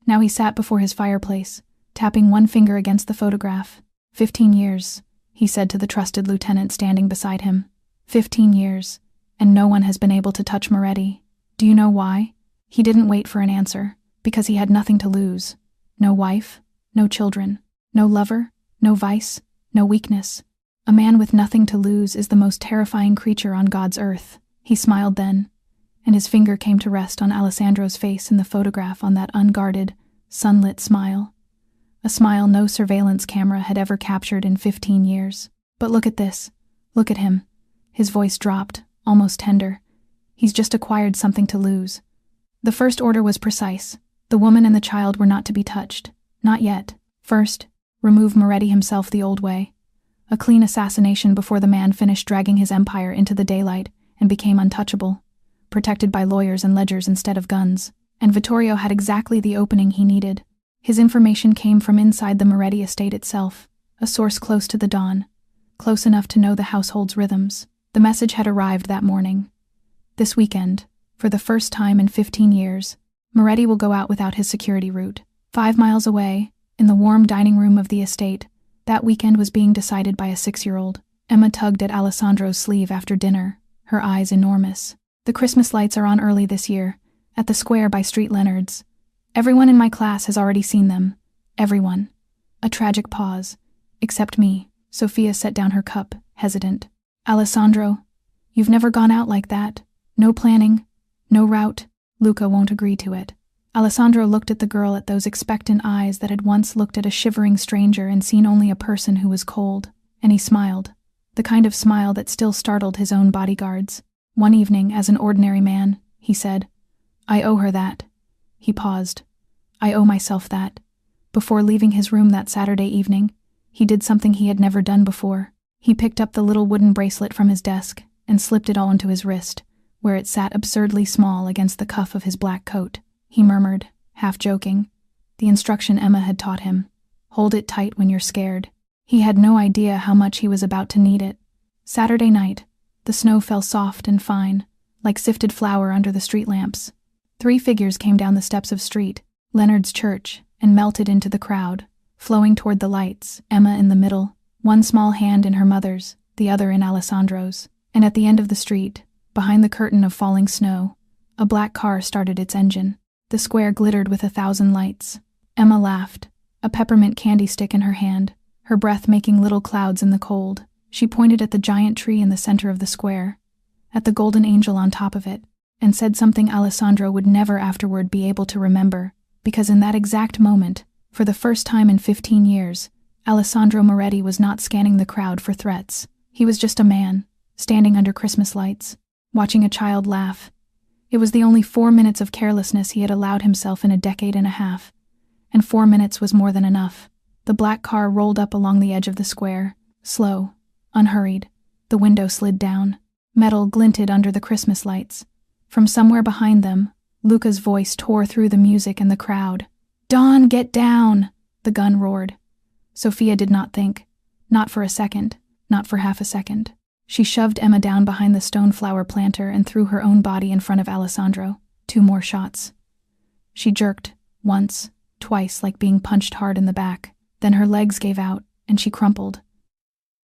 Now he sat before his fireplace, tapping one finger against the photograph. 15 years, he said to the trusted lieutenant standing beside him. 15 years, and no one has been able to touch Moretti. Do you know why? He didn't wait for an answer, because he had nothing to lose. No wife, no children, no lover, no vice, no weakness. A man with nothing to lose is the most terrifying creature on God's earth. He smiled then, and his finger came to rest on Alessandro's face in the photograph, on that unguarded, sunlit smile. A smile no surveillance camera had ever captured in 15 years. But look at this. Look at him. His voice dropped, almost tender. He's just acquired something to lose. The first order was precise. The woman and the child were not to be touched. Not yet. First, remove Moretti himself the old way. A clean assassination before the man finished dragging his empire into the daylight and became untouchable, protected by lawyers and ledgers instead of guns. And Vittorio had exactly the opening he needed. His information came from inside the Moretti estate itself, a source close to the dawn, close enough to know the household's rhythms. The message had arrived that morning. This weekend, for the first time in 15 years, Moretti will go out without his security route. 5 miles away, in the warm dining room of the estate, that weekend was being decided by a 6-year-old. Emma tugged at Alessandro's sleeve after dinner, her eyes enormous. "The Christmas lights are on early this year, at the square by Street Leonard's. Everyone in my class has already seen them. Everyone." A tragic pause. "Except me." Sophia set down her cup, hesitant. "Alessandro, you've never gone out like that. No planning, no route." Luca won't agree to it. Alessandro looked at the girl at those expectant eyes that had once looked at a shivering stranger and seen only a person who was cold, and he smiled. The kind of smile that still startled his own bodyguards. "One evening, as an ordinary man," he said. "I owe her that." He paused. "I owe myself that." Before leaving his room that Saturday evening, he did something he had never done before. He picked up the little wooden bracelet from his desk and slipped it onto his wrist, where it sat absurdly small against the cuff of his black coat. He murmured, half joking, the instruction Emma had taught him. "Hold it tight when you're scared." He had no idea how much he was about to need it. Saturday night, the snow fell soft and fine, like sifted flour under the street lamps. 3 figures came down the steps of Street Leonard's church and melted into the crowd, flowing toward the lights, Emma in the middle, one small hand in her mother's, the other in Alessandro's. And at the end of the street, behind the curtain of falling snow, a black car started its engine. The square glittered with 1,000 lights. Emma laughed, a peppermint candy stick in her hand, her breath making little clouds in the cold. She pointed at the giant tree in the center of the square, at the golden angel on top of it, and said something Alessandro would never afterward be able to remember, because in that exact moment, for the first time in 15 years, Aleandro Moretti was not scanning the crowd for threats. He was just a man, standing under Christmas lights, watching a child laugh. It was the only 4 minutes of carelessness he had allowed himself in a decade and a half, and 4 minutes was more than enough. The black car rolled up along the edge of the square, slow, unhurried. The window slid down. Metal glinted under the Christmas lights. From somewhere behind them, Luca's voice tore through the music and the crowd. "Dawn, get down!" the gun roared. Sophia did not think. Not for a second. Not for half a second. She shoved Emma down behind the stone flower planter and threw her own body in front of Alessandro. 2 more shots. She jerked, once, twice, like being punched hard in the back. Then her legs gave out, and she crumpled.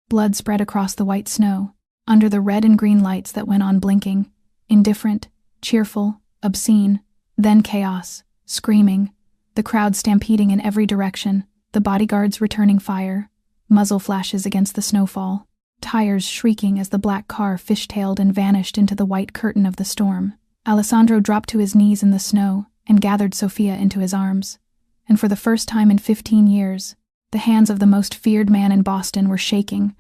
Blood spread across the white snow, under the red and green lights that went on blinking, indifferent, cheerful, obscene, then chaos, screaming, the crowd stampeding in every direction, the bodyguards returning fire, muzzle flashes against the snowfall, tires shrieking as the black car fishtailed and vanished into the white curtain of the storm. Alessandro dropped to his knees in the snow and gathered Sophia into his arms. And for the first time in 15 years, the hands of the most feared man in Boston were shaking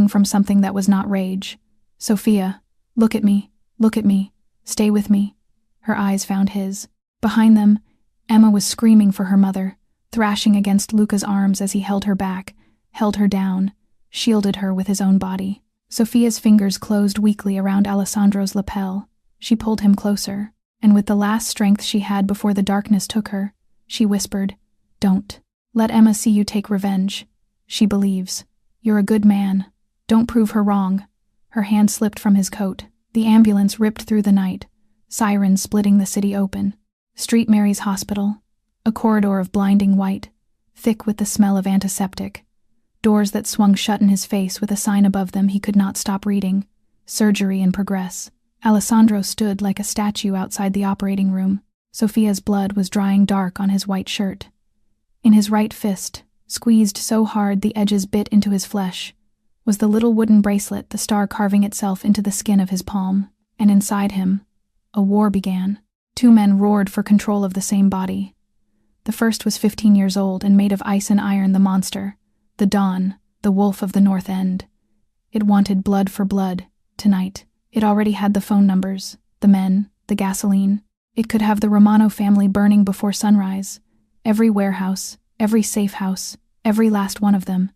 from something that was not rage. "Sophia, look at me, stay with me." Her eyes found his. Behind them, Emma was screaming for her mother, thrashing against Luca's arms as he held her back, held her down, shielded her with his own body. Sophia's fingers closed weakly around Alessandro's lapel. She pulled him closer, and with the last strength she had before the darkness took her, she whispered, "Don't. Let Emma see you take revenge. She believes. You're a good man. Don't prove her wrong." Her hand slipped from his coat. The ambulance ripped through the night, sirens splitting the city open. Street Mary's Hospital, a corridor of blinding white, thick with the smell of antiseptic. Doors that swung shut in his face with a sign above them he could not stop reading. Surgery in progress. Alessandro stood like a statue outside the operating room. Sophia's blood was drying dark on his white shirt. In his right fist, squeezed so hard the edges bit into his flesh, was the little wooden bracelet, the star carving itself into the skin of his palm. And inside him, a war began. 2 men roared for control of the same body. The first was 15 years old and made of ice and iron, the monster, the Dawn, the wolf of the North End. It wanted blood for blood, tonight. It already had the phone numbers, the men, the gasoline. It could have the Romano family burning before sunrise. Every warehouse, every safe house, every last one of them.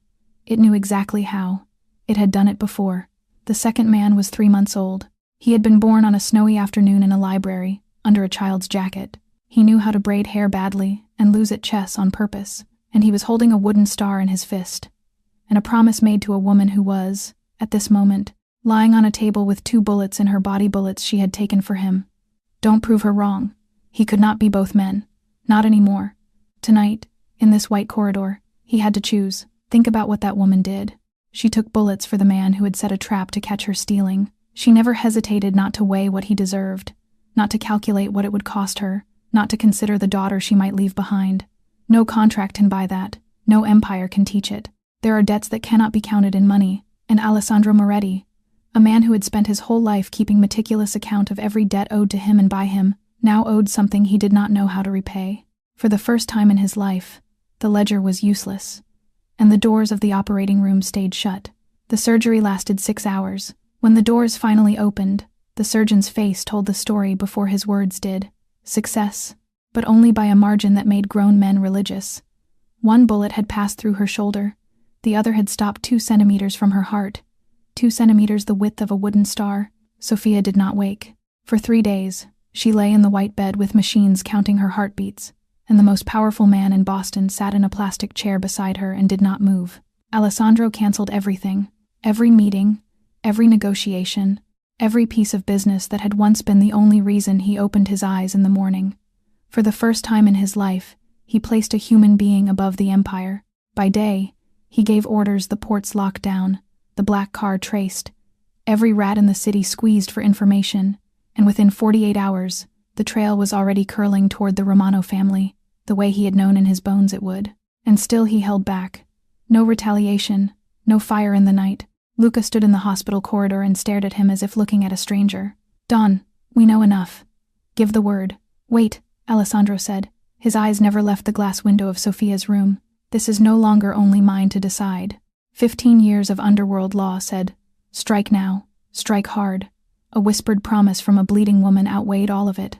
It knew exactly how. It had done it before. The second man was 3 months old. He had been born on a snowy afternoon in a library, under a child's jacket. He knew how to braid hair badly and lose at chess on purpose, and he was holding a wooden star in his fist, and a promise made to a woman who was, at this moment, lying on a table with 2 bullets in her body, bullets she had taken for him. Don't prove her wrong. He could not be both men. Not anymore. Tonight, in this white corridor, he had to choose. Think about what that woman did. She took bullets for the man who had set a trap to catch her stealing, She never hesitated not to weigh what he deserved, not to calculate what it would cost her, not to consider the daughter she might leave behind. No contract can buy that. No empire can teach it. There are debts that cannot be counted in money, and Aleandro Moretti, a man who had spent his whole life keeping meticulous account of every debt owed to him and by him, now owed something he did not know how to repay. For the first time in his life, the ledger was useless, and the doors of the operating room stayed shut. The surgery lasted 6 hours. When the doors finally opened, the surgeon's face told the story before his words did. Success, but only by a margin that made grown men religious. One bullet had passed through her shoulder, the other had stopped 2 centimeters from her heart, 2 centimeters the width of a wooden star. Sophia did not wake. For 3 days, she lay in the white bed with machines counting her heartbeats, and the most powerful man in Boston sat in a plastic chair beside her and did not move. Aleandro canceled everything, every meeting, every negotiation, every piece of business that had once been the only reason he opened his eyes in the morning. For the first time in his life, he placed a human being above the empire. By day, he gave orders the ports locked down, the black car traced, every rat in the city squeezed for information, and within 48 hours, the trail was already curling toward the Romano family, the way he had known in his bones it would. And still he held back. No retaliation, no fire in the night. Luca stood in the hospital corridor and stared at him as if looking at a stranger. Don, we know enough. Give the word. Wait, Aleandro said. His eyes never left the glass window of Sophia's room. This is no longer only mine to decide. 15 years of underworld law said, strike now, strike hard. A whispered promise from a bleeding woman outweighed all of it.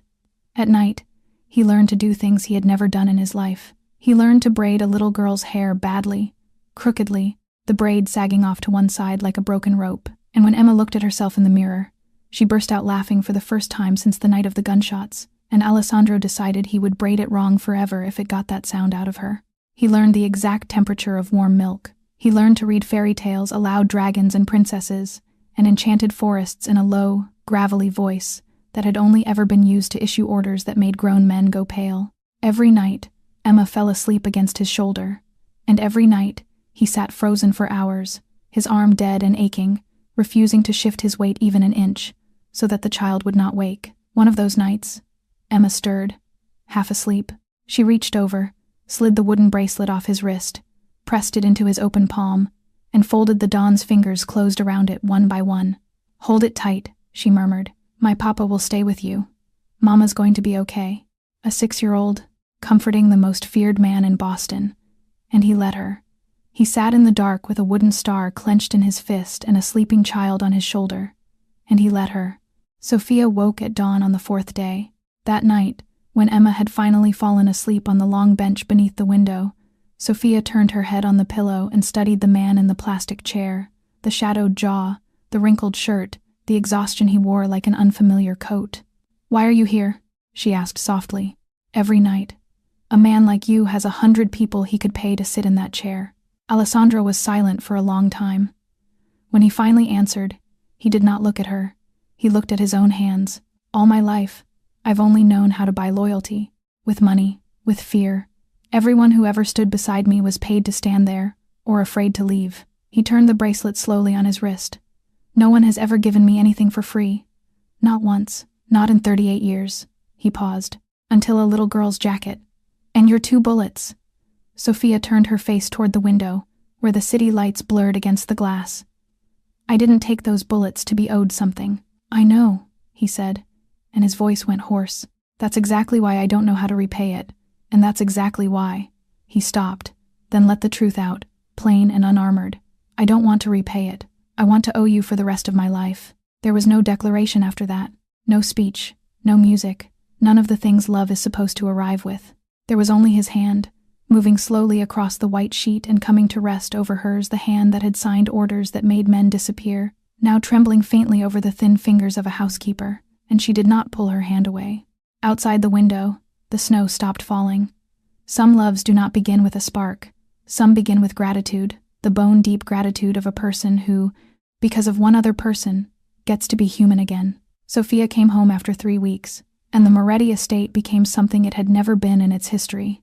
At night, he learned to do things he had never done in his life. He learned to braid a little girl's hair badly, crookedly, the braid sagging off to one side like a broken rope. And when Emma looked at herself in the mirror, she burst out laughing for the first time since the night of the gunshots, and Aleandro decided he would braid it wrong forever if it got that sound out of her. He learned the exact temperature of warm milk. He learned to read fairy tales aloud, dragons and princesses, and enchanted forests in a low, gravelly voice that had only ever been used to issue orders that made grown men go pale. Every night, Emma fell asleep against his shoulder, and every night, he sat frozen for hours, his arm dead and aching, refusing to shift his weight even an inch, so that the child would not wake. One of those nights, Emma stirred, half asleep. She reached over, slid the wooden bracelet off his wrist, pressed it into his open palm, and folded the Don's fingers closed around it one by one. Hold it tight, she murmured. My papa will stay with you. Mama's going to be okay. A 6-year-old, comforting the most feared man in Boston. And he let her. He sat in the dark with a wooden star clenched in his fist and a sleeping child on his shoulder. And he let her. Sophia woke at dawn on the 4th day. That night, when Emma had finally fallen asleep on the long bench beneath the window, Sophia turned her head on the pillow and studied the man in the plastic chair, the shadowed jaw, the wrinkled shirt, the exhaustion he wore like an unfamiliar coat. Why are you here? She asked softly. Every night. A man like you has 100 people he could pay to sit in that chair. Aleandro was silent for a long time. When he finally answered, he did not look at her. He looked at his own hands. All my life, I've only known how to buy loyalty. With money, with fear. Everyone who ever stood beside me was paid to stand there, or afraid to leave. He turned the bracelet slowly on his wrist. No one has ever given me anything for free. Not once, not in 38 years. He paused. Until a little girl's jacket. And your 2 bullets. Sophia turned her face toward the window, where the city lights blurred against the glass. I didn't take those bullets to be owed something. I know, he said, and his voice went hoarse. That's exactly why I don't know how to repay it, and that's exactly why. He stopped, then let the truth out, plain and unarmored. I don't want to repay it. I want to owe you for the rest of my life. There was no declaration after that, no speech, no music, none of the things love is supposed to arrive with. There was only his hand, moving slowly across the white sheet and coming to rest over hers, the hand that had signed orders that made men disappear, now trembling faintly over the thin fingers of a housekeeper, and she did not pull her hand away. Outside the window, the snow stopped falling. Some loves do not begin with a spark. Some begin with gratitude, the bone-deep gratitude of a person who, because of one other person, gets to be human again. Sophia came home after 3 weeks, and the Moretti estate became something it had never been in its history.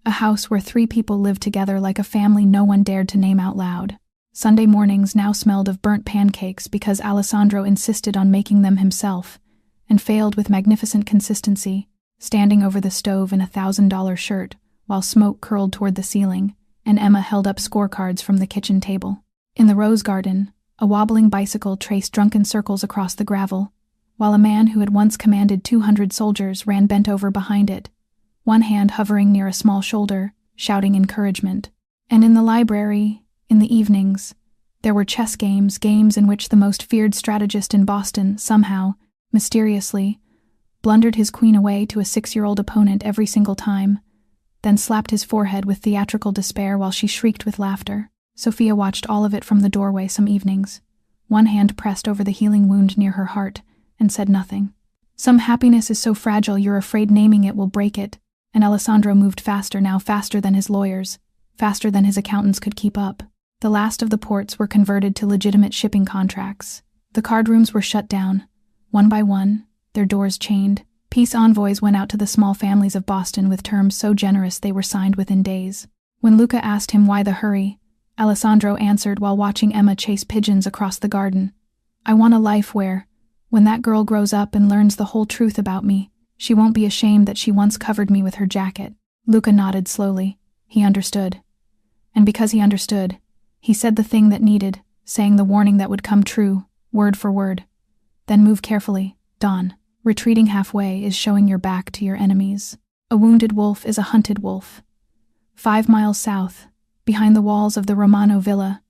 A house where 3 people lived together like a family no one dared to name out loud. Sunday mornings now smelled of burnt pancakes because Alessandro insisted on making them himself, and failed with magnificent consistency, standing over the stove in a $1,000 shirt, while smoke curled toward the ceiling, and Emma held up scorecards from the kitchen table. In the rose garden, a wobbling bicycle traced drunken circles across the gravel, while a man who had once commanded 200 soldiers ran bent over behind it, one hand hovering near a small shoulder, shouting encouragement. And in the library, in the evenings, there were chess games in which the most feared strategist in Boston somehow, mysteriously, blundered his queen away to a 6-year-old opponent every single time, then slapped his forehead with theatrical despair while she shrieked with laughter. Sophia watched all of it from the doorway some evenings, one hand pressed over the healing wound near her heart, and said nothing. Some happiness is so fragile you're afraid naming it will break it, and Alessandro moved faster now, faster than his lawyers, faster than his accountants could keep up. The last of the ports were converted to legitimate shipping contracts. The card rooms were shut down, one by one, their doors chained. Peace envoys went out to the small families of Boston with terms so generous they were signed within days. When Luca asked him why the hurry, Alessandro answered while watching Emma chase pigeons across the garden, "I want a life where, when that girl grows up and learns the whole truth about me, she won't be ashamed that she once covered me with her jacket." Luca nodded slowly. He understood. And because he understood, he said the thing that needed, saying the warning that would come true, word for word. "Then move carefully, Don. Retreating halfway is showing your back to your enemies. A wounded wolf is a hunted wolf." 5 miles south, behind the walls of the Romano villa,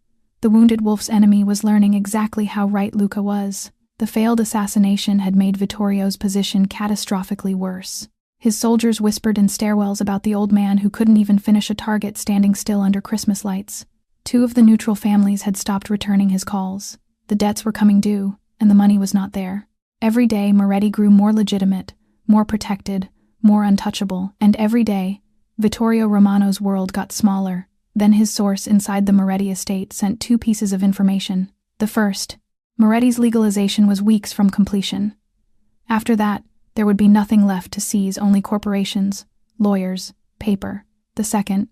the wounded wolf's enemy was learning exactly how right Luca was. The failed assassination had made Vittorio's position catastrophically worse. His soldiers whispered in stairwells about the old man who couldn't even finish a target standing still under Christmas lights. 2 of the neutral families had stopped returning his calls. The debts were coming due, and the money was not there. Every day Moretti grew more legitimate, more protected, more untouchable, and every day, Vittorio Romano's world got smaller. Then his source inside the Moretti estate sent 2 pieces of information. The first, Moretti's legalization was weeks from completion. After that, there would be nothing left to seize, only corporations, lawyers, paper. The second,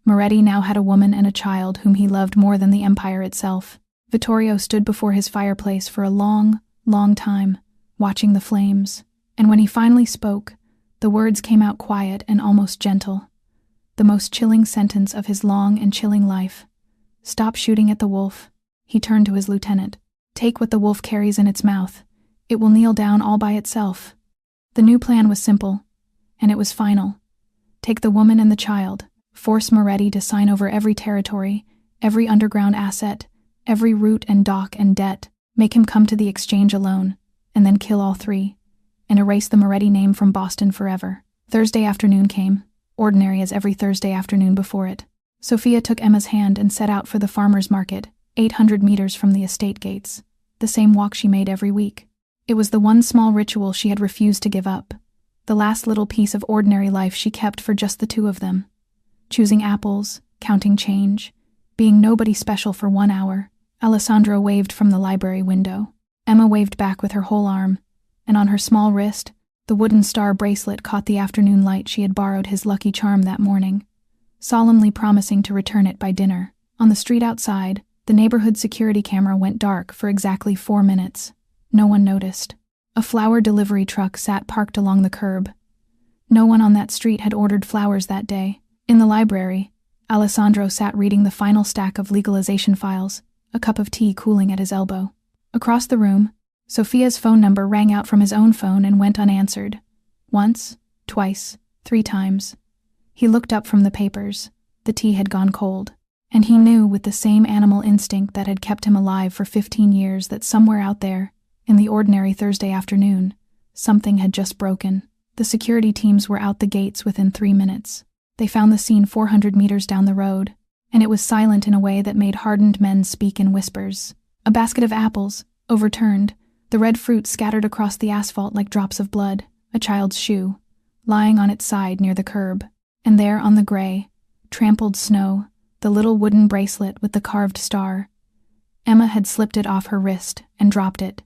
Moretti now had a woman and a child whom he loved more than the empire itself. Vittorio stood before his fireplace for a long, long time, watching the flames, and when he finally spoke, the words came out quiet and almost gentle. The most chilling sentence of his long and chilling life. "Stop shooting at the wolf." He turned to his lieutenant. "Take what the wolf carries in its mouth. It will kneel down all by itself." The new plan was simple, and it was final. Take the woman and the child, force Moretti to sign over every territory, every underground asset, every route and dock and debt, make him come to the exchange alone, and then kill all 3, and erase the Moretti name from Boston forever. Thursday afternoon came, ordinary as every Thursday afternoon before it. Sophia took Emma's hand and set out for the farmer's market, 800 meters from the estate gates, the same walk she made every week. It was the one small ritual she had refused to give up, the last little piece of ordinary life she kept for just the 2 of them. Choosing apples, counting change, being nobody special for 1 hour. Alessandro waved from the library window. Emma waved back with her whole arm, and on her small wrist, the wooden star bracelet caught the afternoon light she had borrowed his lucky charm that morning, solemnly promising to return it by dinner. On the street outside, the neighborhood security camera went dark for exactly 4 minutes. No one noticed. A flower delivery truck sat parked along the curb. No one on that street had ordered flowers that day. In the library, Alessandro sat reading the final stack of legalization files, a cup of tea cooling at his elbow. Across the room, Sophia's phone number rang out from his own phone and went unanswered. Once, twice, 3 times. He looked up from the papers. The tea had gone cold, and he knew with the same animal instinct that had kept him alive for 15 years that somewhere out there, in the ordinary Thursday afternoon, something had just broken. The security teams were out the gates within 3 minutes. They found the scene 400 meters down the road, and it was silent in a way that made hardened men speak in whispers. A basket of apples, overturned, the red fruit scattered across the asphalt like drops of blood, a child's shoe, lying on its side near the curb, and there on the gray, trampled snow, the little wooden bracelet with the carved star. Emma had slipped it off her wrist and dropped it.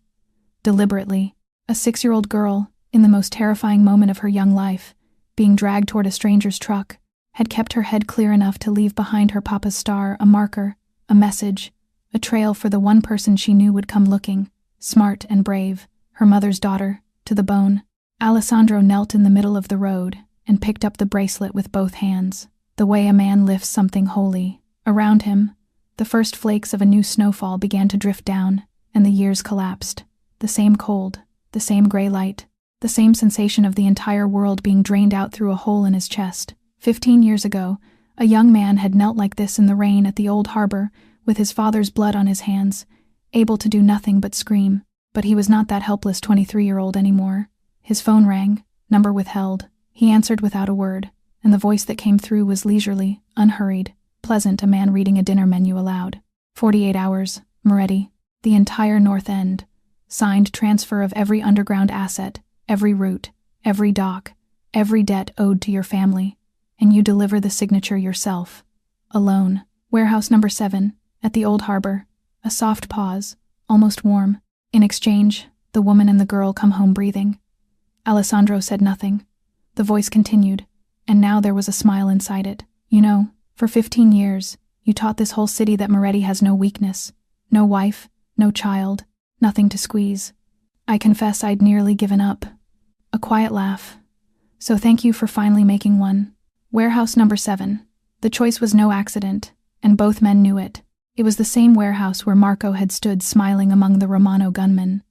Deliberately, a 6-year-old girl, in the most terrifying moment of her young life, being dragged toward a stranger's truck, had kept her head clear enough to leave behind her papa's star a marker, a message, a trail for the one person she knew would come looking, smart and brave, her mother's daughter, to the bone. Alessandro knelt in the middle of the road and picked up the bracelet with both hands, the way a man lifts something holy. Around him, the first flakes of a new snowfall began to drift down, and the years collapsed. The same cold, the same gray light, the same sensation of the entire world being drained out through a hole in his chest. 15 years ago, a young man had knelt like this in the rain at the old harbor, with his father's blood on his hands, able to do nothing but scream. But he was not that helpless 23-year-old anymore. His phone rang, number withheld. He answered without a word, and the voice that came through was leisurely, unhurried, pleasant, a man reading a dinner menu aloud. 48 hours, Moretti. The entire North End. Signed transfer of every underground asset, every route, every dock, every debt owed to your family. And you deliver the signature yourself. Alone. Warehouse number 7, at the old harbor. A soft pause, almost warm. In exchange, the woman and the girl come home breathing. Alessandro said nothing. The voice continued, and now there was a smile inside it. You know, for 15 years, you taught this whole city that Moretti has no weakness, no wife, no child, nothing to squeeze. I confess I'd nearly given up. A quiet laugh. So thank you for finally making one. Warehouse number 7. The choice was no accident, and both men knew it. It was the same warehouse where Marco had stood smiling among the Romano gunmen.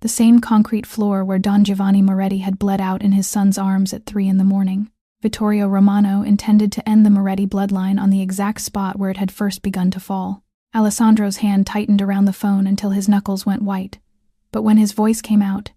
The same concrete floor where Don Giovanni Moretti had bled out in his son's arms at 3 a.m. Vittorio Romano intended to end the Moretti bloodline on the exact spot where it had first begun to fall. Alessandro's hand tightened around the phone until his knuckles went white. But when his voice came out,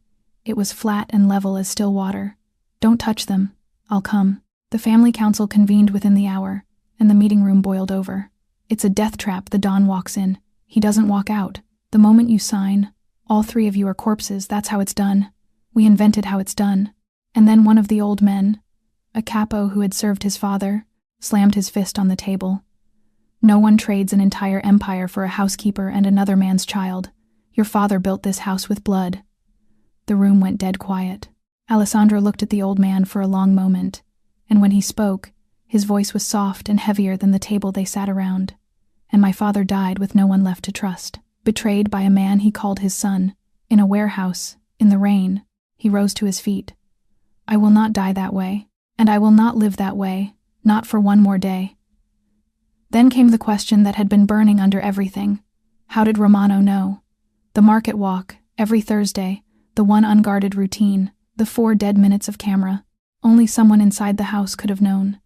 it was flat and level as still water. Don't touch them. I'll come. The family council convened within the hour, and the meeting room boiled over. It's a death trap. The Don walks in. He doesn't walk out. The moment you sign, all 3 of you are corpses. That's how it's done. We invented how it's done. And then one of the old men, a capo who had served his father, slammed his fist on the table. No one trades an entire empire for a housekeeper and another man's child. Your father built this house with blood. The room went dead quiet. Alessandro looked at the old man for a long moment, and when he spoke, his voice was soft and heavier than the table they sat around. And my father died with no one left to trust. Betrayed by a man he called his son, in a warehouse, in the rain. He rose to his feet. I will not die that way, and I will not live that way, not for one more day. Then came the question that had been burning under everything. How did Romano know? The market walk, every Thursday, the one unguarded routine, the 4 dead minutes of camera. Only someone inside the house could have known.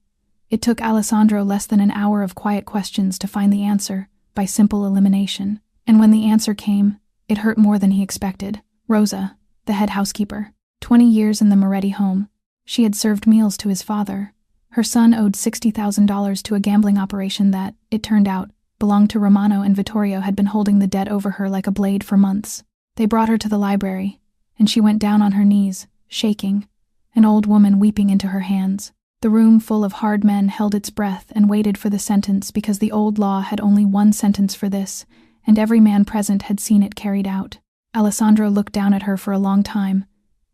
It took Alessandro less than an hour of quiet questions to find the answer, by simple elimination. And when the answer came, it hurt more than he expected. Rosa, the head housekeeper, 20 years in the Moretti home. She had served meals to his father. Her son owed $60,000 to a gambling operation that, it turned out, belonged to Romano, and Vittorio had been holding the debt over her like a blade for months. They brought her to the library, and she went down on her knees, shaking, an old woman weeping into her hands. The room full of hard men held its breath and waited for the sentence because the old law had only one sentence for this, and every man present had seen it carried out. Alessandro looked down at her for a long time,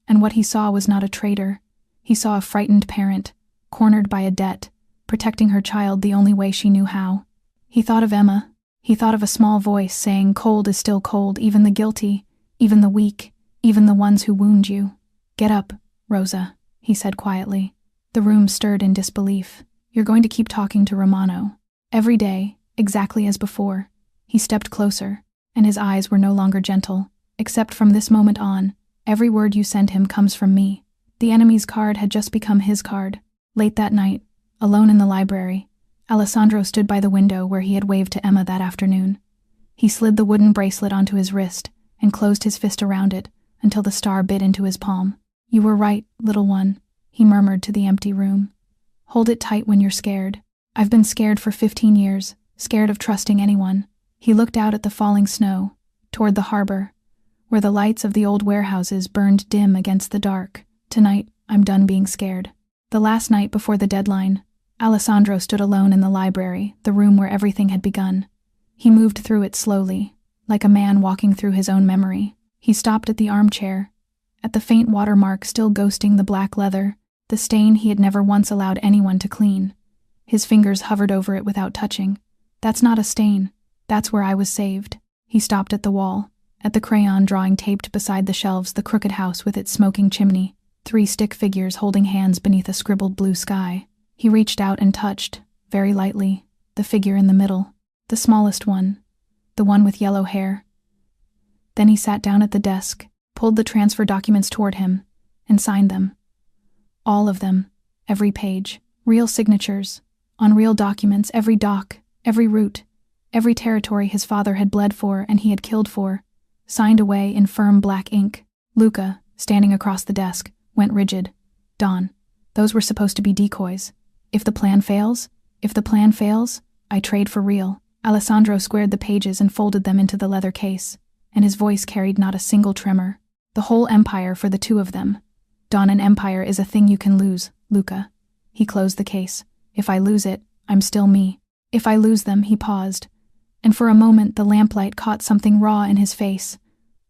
and what he saw was not a traitor. He saw a frightened parent, cornered by a debt, protecting her child the only way she knew how. He thought of Emma. He thought of a small voice saying, "Cold is still cold, even the guilty, even the weak, even the ones who wound you. Get up, Rosa," he said quietly. The room stirred in disbelief. "You're going to keep talking to Romano. Every day, exactly as before." He stepped closer, and his eyes were no longer gentle. "Except from this moment on, every word you send him comes from me." The enemy's card had just become his card. Late that night, alone in the library, Alessandro stood by the window where he had waved to Emma that afternoon. He slid the wooden bracelet onto his wrist and closed his fist around it until the star bit into his palm. "You were right, little one," he murmured to the empty room. "Hold it tight when you're scared. I've been scared for 15 years, scared of trusting anyone." He looked out at the falling snow, toward the harbor, where the lights of the old warehouses burned dim against the dark. "Tonight, I'm done being scared." The last night before the deadline, Alessandro stood alone in the library, the room where everything had begun. He moved through it slowly, like a man walking through his own memory. He stopped at the armchair, at the faint watermark still ghosting the black leather, the stain he had never once allowed anyone to clean. His fingers hovered over it without touching. "That's not a stain. That's where I was saved." He stopped at the wall, at the crayon drawing taped beside the shelves, the crooked house with its smoking chimney, 3 stick figures holding hands beneath a scribbled blue sky. He reached out and touched, very lightly, the figure in the middle, the smallest one, the one with yellow hair. Then he sat down at the desk, pulled the transfer documents toward him, and signed them. All of them, every page, real signatures, on real documents, every doc, every route, every territory his father had bled for and he had killed for, signed away in firm black ink. Luca, standing across the desk, went rigid. "Don, those were supposed to be decoys. If the plan fails, I trade for real." Alessandro squared the pages and folded them into the leather case, and his voice carried not a single tremor. "The whole empire for the 2 of them. Don, an empire is a thing you can lose, Luca." He closed the case. "If I lose it, I'm still me. If I lose them," he paused, and for a moment the lamplight caught something raw in his face.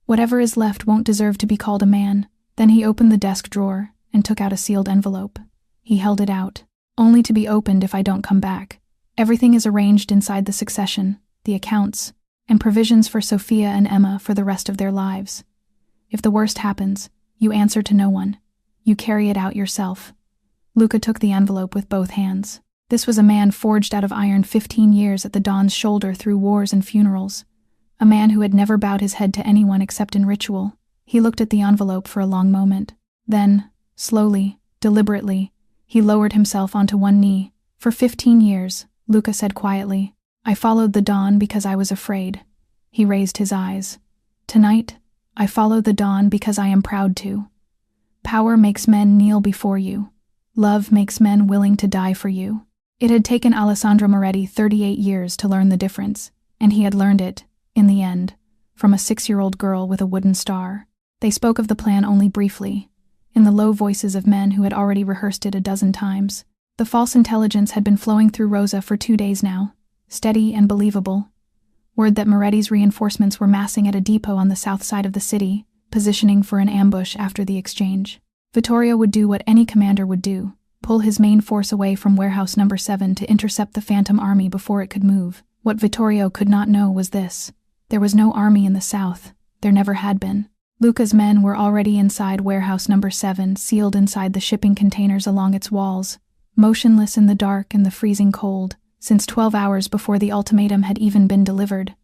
"Whatever is left won't deserve to be called a man." Then he opened the desk drawer and took out a sealed envelope. He held it out. "Only to be opened if I don't come back. Everything is arranged inside the succession, the accounts, and provisions for Sophia and Emma for the rest of their lives. If the worst happens, you answer to no one. You carry it out yourself." Luca took the envelope with both hands. This was a man forged out of iron, 15 years at the Don's shoulder through wars and funerals. A man who had never bowed his head to anyone except in ritual. He looked at the envelope for a long moment. Then, slowly, deliberately, he lowered himself onto one knee. "For 15 years, Luca said quietly, "I followed the Don because I was afraid." He raised his eyes. "Tonight, I follow the Don because I am proud to. Power makes men kneel before you. Love makes men willing to die for you." It had taken Aleandro Moretti 38 years to learn the difference, and he had learned it, in the end, from a 6-year-old girl with a wooden star. They spoke of the plan only briefly, in the low voices of men who had already rehearsed it a dozen times. The false intelligence had been flowing through Rosa for 2 days now, steady and believable. Word that Moretti's reinforcements were massing at a depot on the south side of the city, positioning for an ambush after the exchange. Vittorio would do what any commander would do, pull his main force away from warehouse number 7 to intercept the Phantom Army before it could move. What Vittorio could not know was this: there was no army in the south, there never had been. Luca's men were already inside warehouse number 7, sealed inside the shipping containers along its walls, motionless in the dark and the freezing cold, since 12 hours before the ultimatum had even been delivered.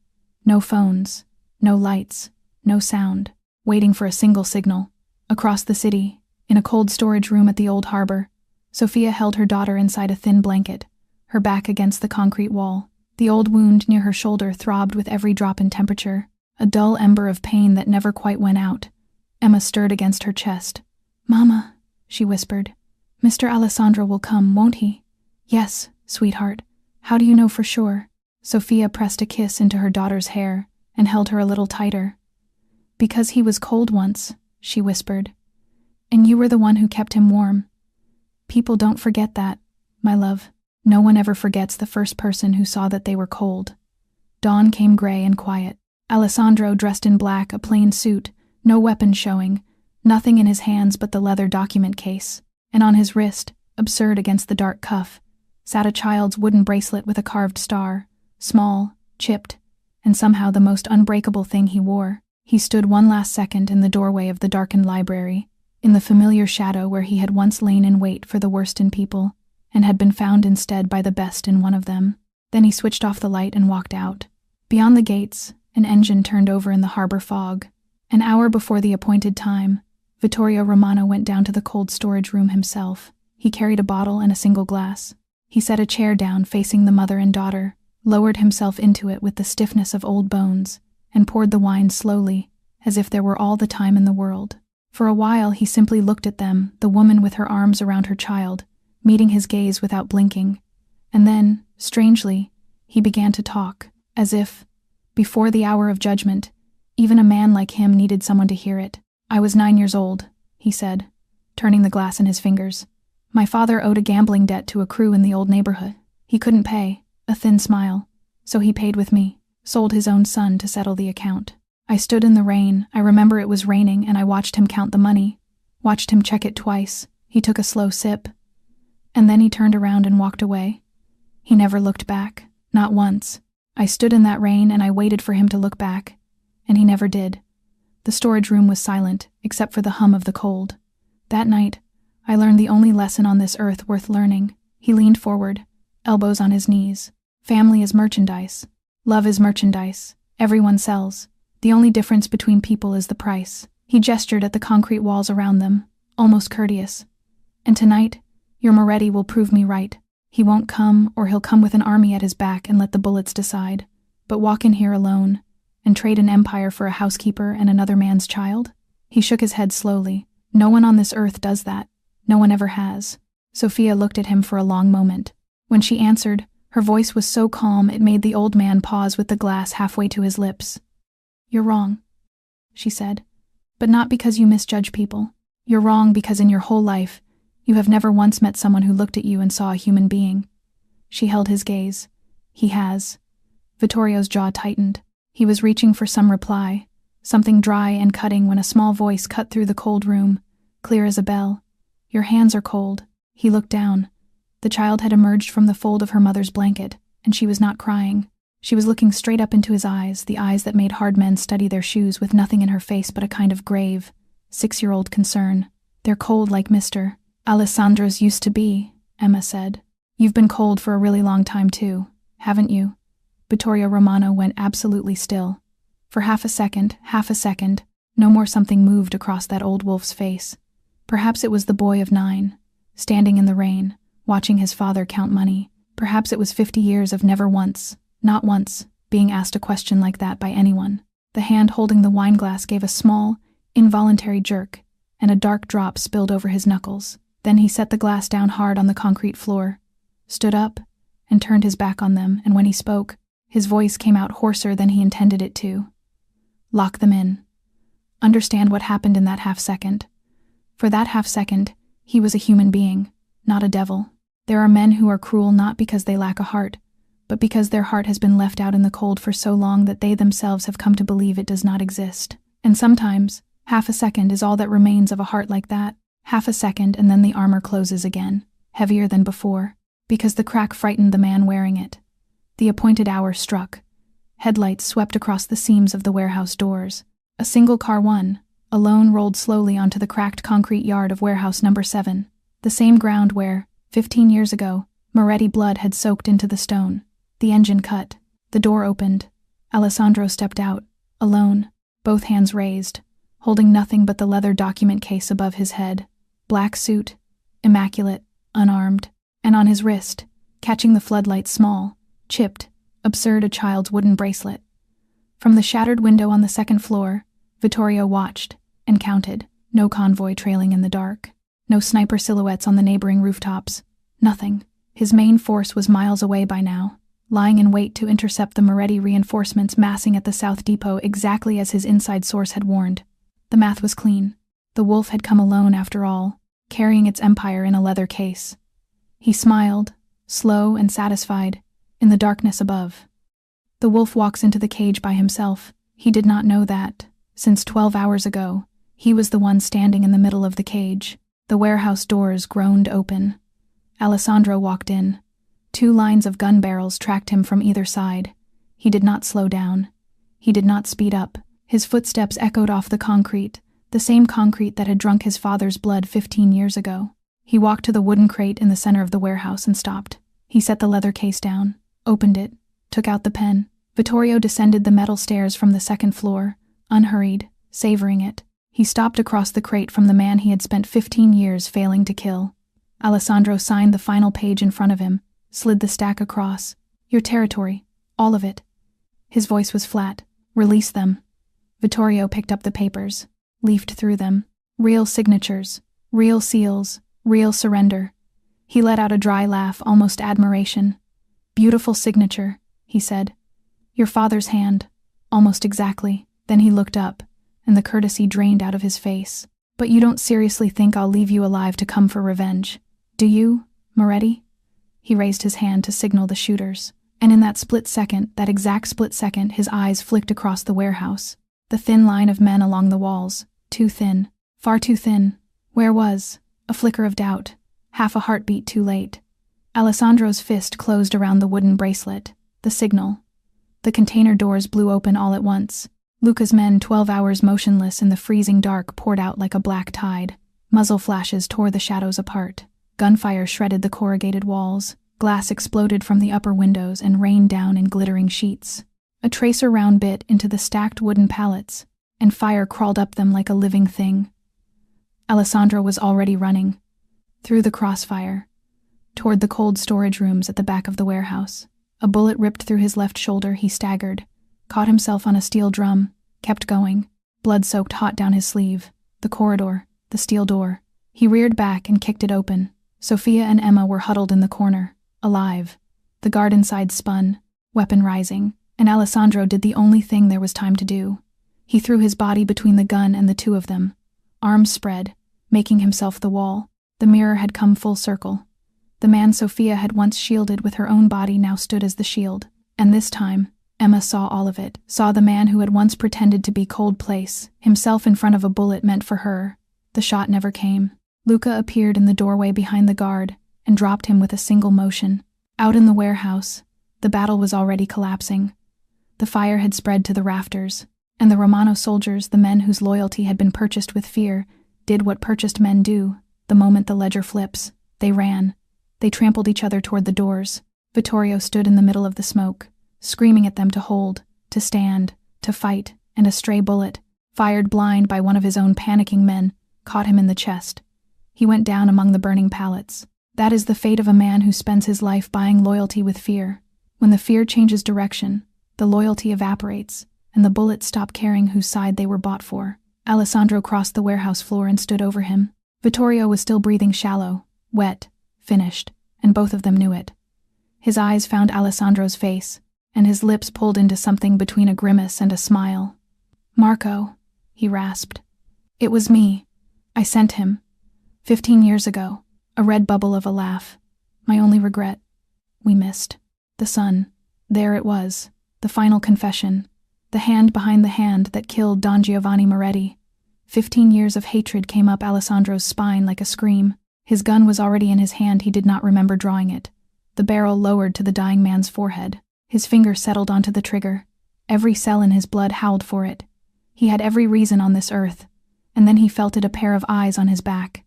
No phones, no lights, no sound, waiting for a single signal. Across the city, in a cold storage room at the old harbor, Sophia held her daughter inside a thin blanket, her back against the concrete wall. The old wound near her shoulder throbbed with every drop in temperature, a dull ember of pain that never quite went out. Emma stirred against her chest. "Mama," she whispered, "Mr. Alessandro will come, won't he?" "Yes, sweetheart. How do you know for sure?" Sophia pressed a kiss into her daughter's hair and held her a little tighter. "Because he was cold once," she whispered, "and you were the one who kept him warm. People don't forget that, my love. No one ever forgets the first person who saw that they were cold." Dawn came gray and quiet. Alessandro, dressed in black, a plain suit, no weapon showing, nothing in his hands but the leather document case, and on his wrist, absurd against the dark cuff, sat a child's wooden bracelet with a carved star, small, chipped, and somehow the most unbreakable thing he wore. He stood one last second in the doorway of the darkened library, in the familiar shadow where he had once lain in wait for the worst in people, and had been found instead by the best in one of them. Then he switched off the light and walked out. Beyond the gates, an engine turned over in the harbor fog. An hour before the appointed time, Vittorio Romano went down to the cold storage room himself. He carried a bottle and a single glass. He set a chair down facing the mother and daughter, lowered himself into it with the stiffness of old bones, and poured the wine slowly, as if there were all the time in the world. For a while he simply looked at them, the woman with her arms around her child, meeting his gaze without blinking. And then, strangely, he began to talk, as if, before the hour of judgment, even a man like him needed someone to hear it. "I was 9 years old," he said, turning the glass in his fingers. "My father owed a gambling debt to a crew in the old neighborhood. He couldn't pay," a thin smile, "so he paid with me, sold his own son to settle the account. I stood in the rain, I remember it was raining, and I watched him count the money, watched him check it twice. He took a slow sip, and then he turned around and walked away. He never looked back, not once. I stood in that rain and I waited for him to look back, and he never did. The storage room was silent, except for the hum of the cold. That night, I learned the only lesson on this earth worth learning. He leaned forward, elbows on his knees. Family is merchandise. Love is merchandise. Everyone sells. The only difference between people is the price. He gestured at the concrete walls around them, almost courteous. And tonight, your Moretti will prove me right. He won't come, or he'll come with an army at his back and let the bullets decide. But walk in here alone, and trade an empire for a housekeeper and another man's child? He shook his head slowly. No one on this earth does that. No one ever has. Sophia looked at him for a long moment. When she answered, her voice was so calm it made the old man pause with the glass halfway to his lips. You're wrong, she said. But not because you misjudge people. You're wrong because in your whole life, you have never once met someone who looked at you and saw a human being. She held his gaze. He has. Vittorio's jaw tightened. He was reaching for some reply, something dry and cutting when a small voice cut through the cold room, clear as a bell. Your hands are cold. He looked down. The child had emerged from the fold of her mother's blanket, and she was not crying. She was looking straight up into his eyes, the eyes that made hard men study their shoes with nothing in her face but a kind of grave, 6-year-old concern. They're cold like Mr. Alessandro's used to be, Emma said. You've been cold for a really long time too, haven't you? Vittorio Romano went absolutely still. For half a second, no more something moved across that old wolf's face. Perhaps it was the boy of 9, standing in the rain, watching his father count money. Perhaps it was 50 years of never once, not once, being asked a question like that by anyone. The hand holding the wineglass gave a small, involuntary jerk, and a dark drop spilled over his knuckles. Then he set the glass down hard on the concrete floor, stood up, and turned his back on them, and when he spoke, his voice came out hoarser than he intended it to. Lock them in. Understand what happened in that half-second. For that half-second, he was a human being, not a devil. There are men who are cruel not because they lack a heart, but because their heart has been left out in the cold for so long that they themselves have come to believe it does not exist. And sometimes, half a second is all that remains of a heart like that. Half a second and then the armor closes again, heavier than before, because the crack frightened the man wearing it. The appointed hour struck. Headlights swept across the seams of the warehouse doors. A single car alone rolled slowly onto the cracked concrete yard of warehouse number 7, the same ground where, 15 years ago, Moretti blood had soaked into the stone. The engine cut. The door opened. Alessandro stepped out, alone, both hands raised, holding nothing but the leather document case above his head. Black suit, immaculate, unarmed, and on his wrist, catching the floodlight, small, chipped, absurd, a child's wooden bracelet. From the shattered window on the second floor, Vittorio watched and counted. No convoy trailing in the dark. No sniper silhouettes on the neighboring rooftops. Nothing. His main force was miles away by now, lying in wait to intercept the Moretti reinforcements massing at the South Depot exactly as his inside source had warned. The math was clean. The wolf had come alone after all, carrying its empire in a leather case. He smiled, slow and satisfied, in the darkness above. The wolf walks into the cage by himself. He did not know that, since 12 hours ago, he was the one standing in the middle of the cage. The warehouse doors groaned open. Alessandro walked in. 2 lines of gun barrels tracked him from either side. He did not slow down. He did not speed up. His footsteps echoed off the concrete, the same concrete that had drunk his father's blood 15 years ago. He walked to the wooden crate in the center of the warehouse and stopped. He set the leather case down, opened it, took out the pen. Vittorio descended the metal stairs from the second floor, unhurried, savoring it. He stopped across the crate from the man he had spent 15 years failing to kill. Alessandro signed the final page in front of him, slid the stack across. Your territory, all of it. His voice was flat. Release them. Vittorio picked up the papers, leafed through them. Real signatures, real seals, real surrender. He let out a dry laugh, almost admiration. Beautiful signature, he said. Your father's hand, almost exactly. Then he looked up, and the courtesy drained out of his face. But you don't seriously think I'll leave you alive to come for revenge, do you, Moretti? He raised his hand to signal the shooters, and in that exact split second, his eyes flicked across the warehouse. The thin line of men along the walls, too thin, far too thin. Where was? A flicker of doubt, half a heartbeat too late. Alessandro's fist closed around the wooden bracelet, the signal. The container doors blew open all at once. Luca's men, 12 hours motionless in the freezing dark, poured out like a black tide. Muzzle flashes tore the shadows apart. Gunfire shredded the corrugated walls. Glass exploded from the upper windows and rained down in glittering sheets. A tracer round bit into the stacked wooden pallets, and fire crawled up them like a living thing. Alessandro was already running. Through the crossfire. Toward the cold storage rooms at the back of the warehouse. A bullet ripped through his left shoulder. He staggered, caught himself on a steel drum, kept going. Blood soaked hot down his sleeve. The corridor, the steel door. He reared back and kicked it open. Sophia and Emma were huddled in the corner, alive. The guard inside spun, weapon rising, and Alessandro did the only thing there was time to do. He threw his body between the gun and the two of them. Arms spread, making himself the wall. The mirror had come full circle. The man Sophia had once shielded with her own body now stood as the shield. And this time, Emma saw all of it, saw the man who had once pretended to be cold place, himself in front of a bullet meant for her. The shot never came. Luca appeared in the doorway behind the guard and dropped him with a single motion. Out in the warehouse, the battle was already collapsing. The fire had spread to the rafters, and the Romano soldiers, the men whose loyalty had been purchased with fear, did what purchased men do. The moment the ledger flips, they ran. They trampled each other toward the doors. Vittorio stood in the middle of the smoke, screaming at them to hold, to stand, to fight, and a stray bullet, fired blind by one of his own panicking men, caught him in the chest. He went down among the burning pallets. That is the fate of a man who spends his life buying loyalty with fear. When the fear changes direction, the loyalty evaporates, and the bullets stop caring whose side they were bought for. Alessandro crossed the warehouse floor and stood over him. Vittorio was still breathing shallow, wet, finished, and both of them knew it. His eyes found Alessandro's face, and his lips pulled into something between a grimace and a smile. "Marco," he rasped. "It was me. I sent him. 15 years ago. A red bubble of a laugh. My only regret. We missed. The sun. There it was. The final confession. The hand behind the hand that killed Don Giovanni Moretti. 15 years of hatred came up Alessandro's spine like a scream. His gun was already in his hand. He did not remember drawing it. The barrel lowered to the dying man's forehead. His finger settled onto the trigger. Every cell in his blood howled for it. He had every reason on this earth. And then he felt it, a pair of eyes on his back.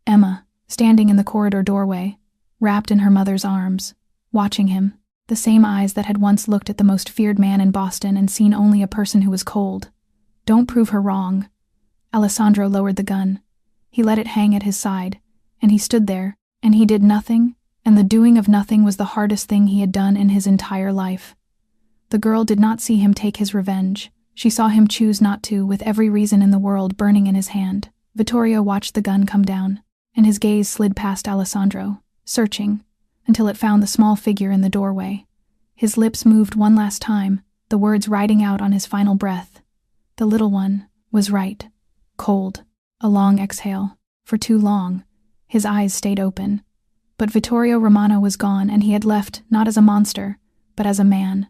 Emma, standing in the corridor doorway, wrapped in her mother's arms, watching him. The same eyes that had once looked at the most feared man in Boston and seen only a person who was cold. Don't prove her wrong. Alessandro lowered the gun. He let it hang at his side, and he stood there, and he did nothing, and the doing of nothing was the hardest thing he had done in his entire life. The girl did not see him take his revenge. She saw him choose not to, with every reason in the world burning in his hand. Vittorio watched the gun come down, and his gaze slid past Alessandro, searching, until it found the small figure in the doorway. His lips moved one last time, the words riding out on his final breath. The little one was right. Cold. A long exhale. For too long. His eyes stayed open. But Vittorio Romano was gone, and he had left not as a monster, but as a man.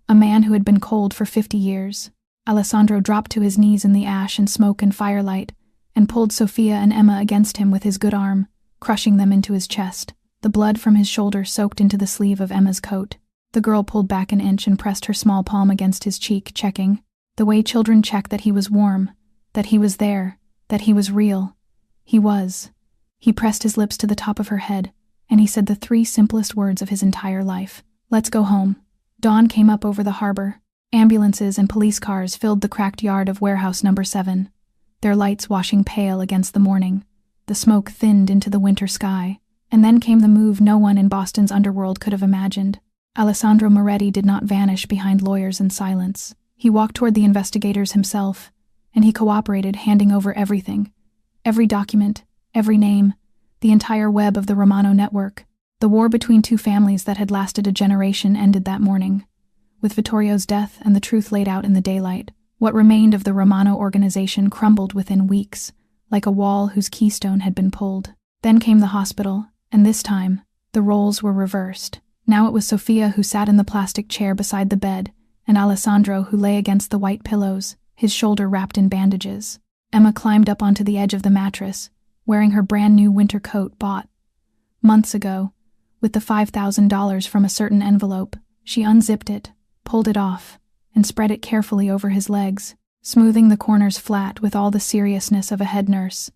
A man who had been cold for 50 years. Alessandro dropped to his knees in the ash and smoke and firelight, and pulled Sophia and Emma against him with his good arm, crushing them into his chest. The blood from his shoulder soaked into the sleeve of Emma's coat. The girl pulled back an inch and pressed her small palm against his cheek, checking. The way children check that he was warm, that he was there, that he was real. He was. He pressed his lips to the top of her head, and he said the 3 simplest words of his entire life. "Let's go home." Dawn came up over the harbor. Ambulances and police cars filled the cracked yard of warehouse number 7, their lights washing pale against the morning. The smoke thinned into the winter sky, and then came the move no one in Boston's underworld could have imagined. Aleandro Moretti did not vanish behind lawyers and silence. He walked toward the investigators himself, and he cooperated, handing over everything. Every document, every name, the entire web of the Romano network. The war between 2 families that had lasted a generation ended that morning. With Vittorio's death and the truth laid out in the daylight, what remained of the Romano organization crumbled within weeks, like a wall whose keystone had been pulled. Then came the hospital, and this time, the roles were reversed. Now it was Sophia who sat in the plastic chair beside the bed, and Alessandro who lay against the white pillows, his shoulder wrapped in bandages. Emma climbed up onto the edge of the mattress, wearing her brand-new winter coat bought months ago. With the $5,000 from a certain envelope, she unzipped it, pulled it off, and spread it carefully over his legs, smoothing the corners flat with all the seriousness of a head nurse.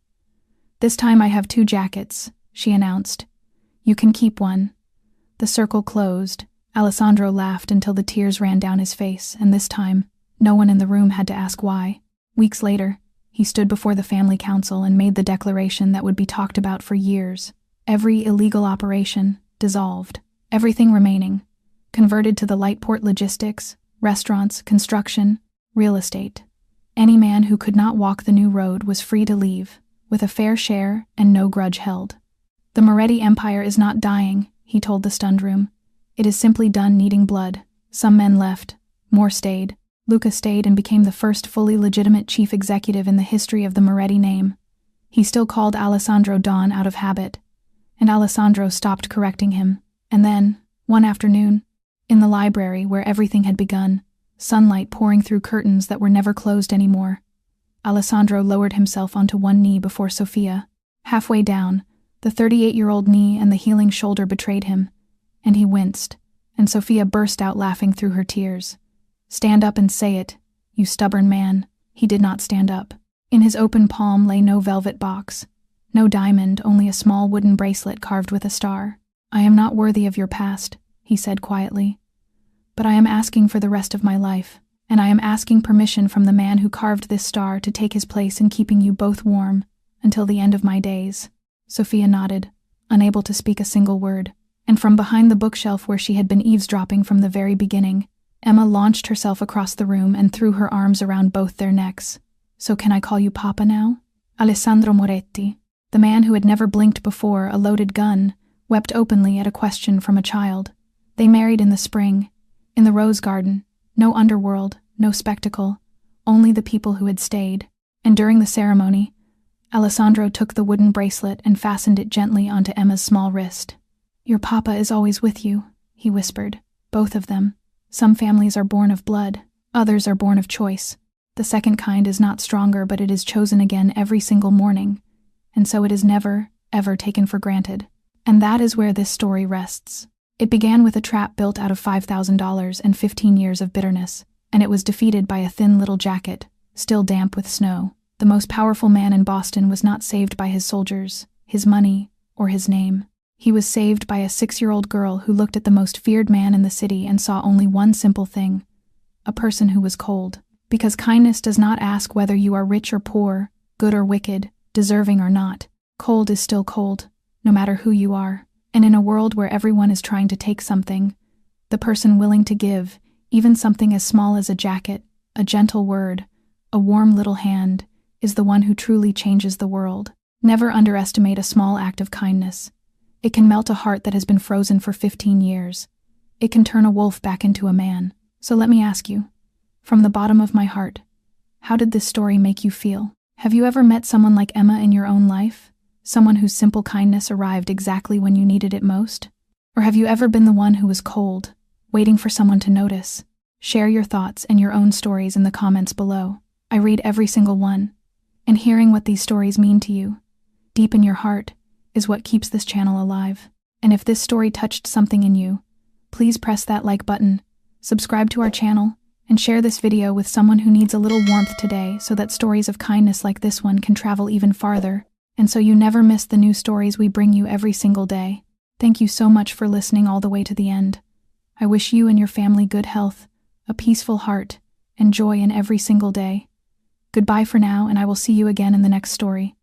"This time I have 2 jackets," she announced. "You can keep one." The circle closed. Alessandro laughed until the tears ran down his face, and this time, no one in the room had to ask why. Weeks later, he stood before the family council and made the declaration that would be talked about for years. Every illegal operation dissolved, everything remaining, converted to the Lightport logistics, restaurants, construction, real estate. Any man who could not walk the new road was free to leave, with a fair share and no grudge held. "The Moretti Empire is not dying," he told the stunned room. "It is simply done needing blood. Some men left, more stayed. Luca stayed and became the first fully legitimate chief executive in the history of the Moretti name. He still called Alessandro Don out of habit, and Alessandro stopped correcting him. And then, one afternoon, in the library where everything had begun, sunlight pouring through curtains that were never closed anymore, Alessandro lowered himself onto one knee before Sophia. Halfway down, the 38-year-old knee and the healing shoulder betrayed him, and he winced, and Sophia burst out laughing through her tears. "Stand up and say it, you stubborn man." He did not stand up. In his open palm lay no velvet box, no diamond, only a small wooden bracelet carved with a star. "I am not worthy of your past," he said quietly. "But I am asking for the rest of my life, and I am asking permission from the man who carved this star to take his place in keeping you both warm until the end of my days." Sophia nodded, unable to speak a single word, and from behind the bookshelf where she had been eavesdropping from the very beginning, Emma launched herself across the room and threw her arms around both their necks. "So can I call you Papa now?" Aleandro Moretti, the man who had never blinked before a loaded gun, wept openly at a question from a child. They married in the spring, in the rose garden, no underworld, no spectacle, only the people who had stayed. And during the ceremony, Alessandro took the wooden bracelet and fastened it gently onto Emma's small wrist. "Your papa is always with you," he whispered, "both of them. Some families are born of blood, others are born of choice. The second kind is not stronger, but it is chosen again every single morning, and so it is never, ever taken for granted. And that is where this story rests. It began with a trap built out of $5,000 and 15 years of bitterness, and it was defeated by a thin little jacket, still damp with snow. The most powerful man in Boston was not saved by his soldiers, his money, or his name. He was saved by a 6-year-old girl who looked at the most feared man in the city and saw only one simple thing: a person who was cold. Because kindness does not ask whether you are rich or poor, good or wicked, deserving or not. Cold is still cold, no matter who you are. And in a world where everyone is trying to take something, the person willing to give, even something as small as a jacket, a gentle word, a warm little hand, is the one who truly changes the world. Never underestimate a small act of kindness. It can melt a heart that has been frozen for 15 years. It can turn a wolf back into a man. So let me ask you, from the bottom of my heart, how did this story make you feel? Have you ever met someone like Emma in your own life? Someone whose simple kindness arrived exactly when you needed it most? Or have you ever been the one who was cold, waiting for someone to notice? Share your thoughts and your own stories in the comments below. I read every single one, and hearing what these stories mean to you, deep in your heart, is what keeps this channel alive. And if this story touched something in you, please press that like button, subscribe to our channel, and share this video with someone who needs a little warmth today so that stories of kindness like this one can travel even farther, and so you never miss the new stories we bring you every single day. Thank you so much for listening all the way to the end. I wish you and your family good health, a peaceful heart, and joy in every single day. Goodbye for now, and I will see you again in the next story.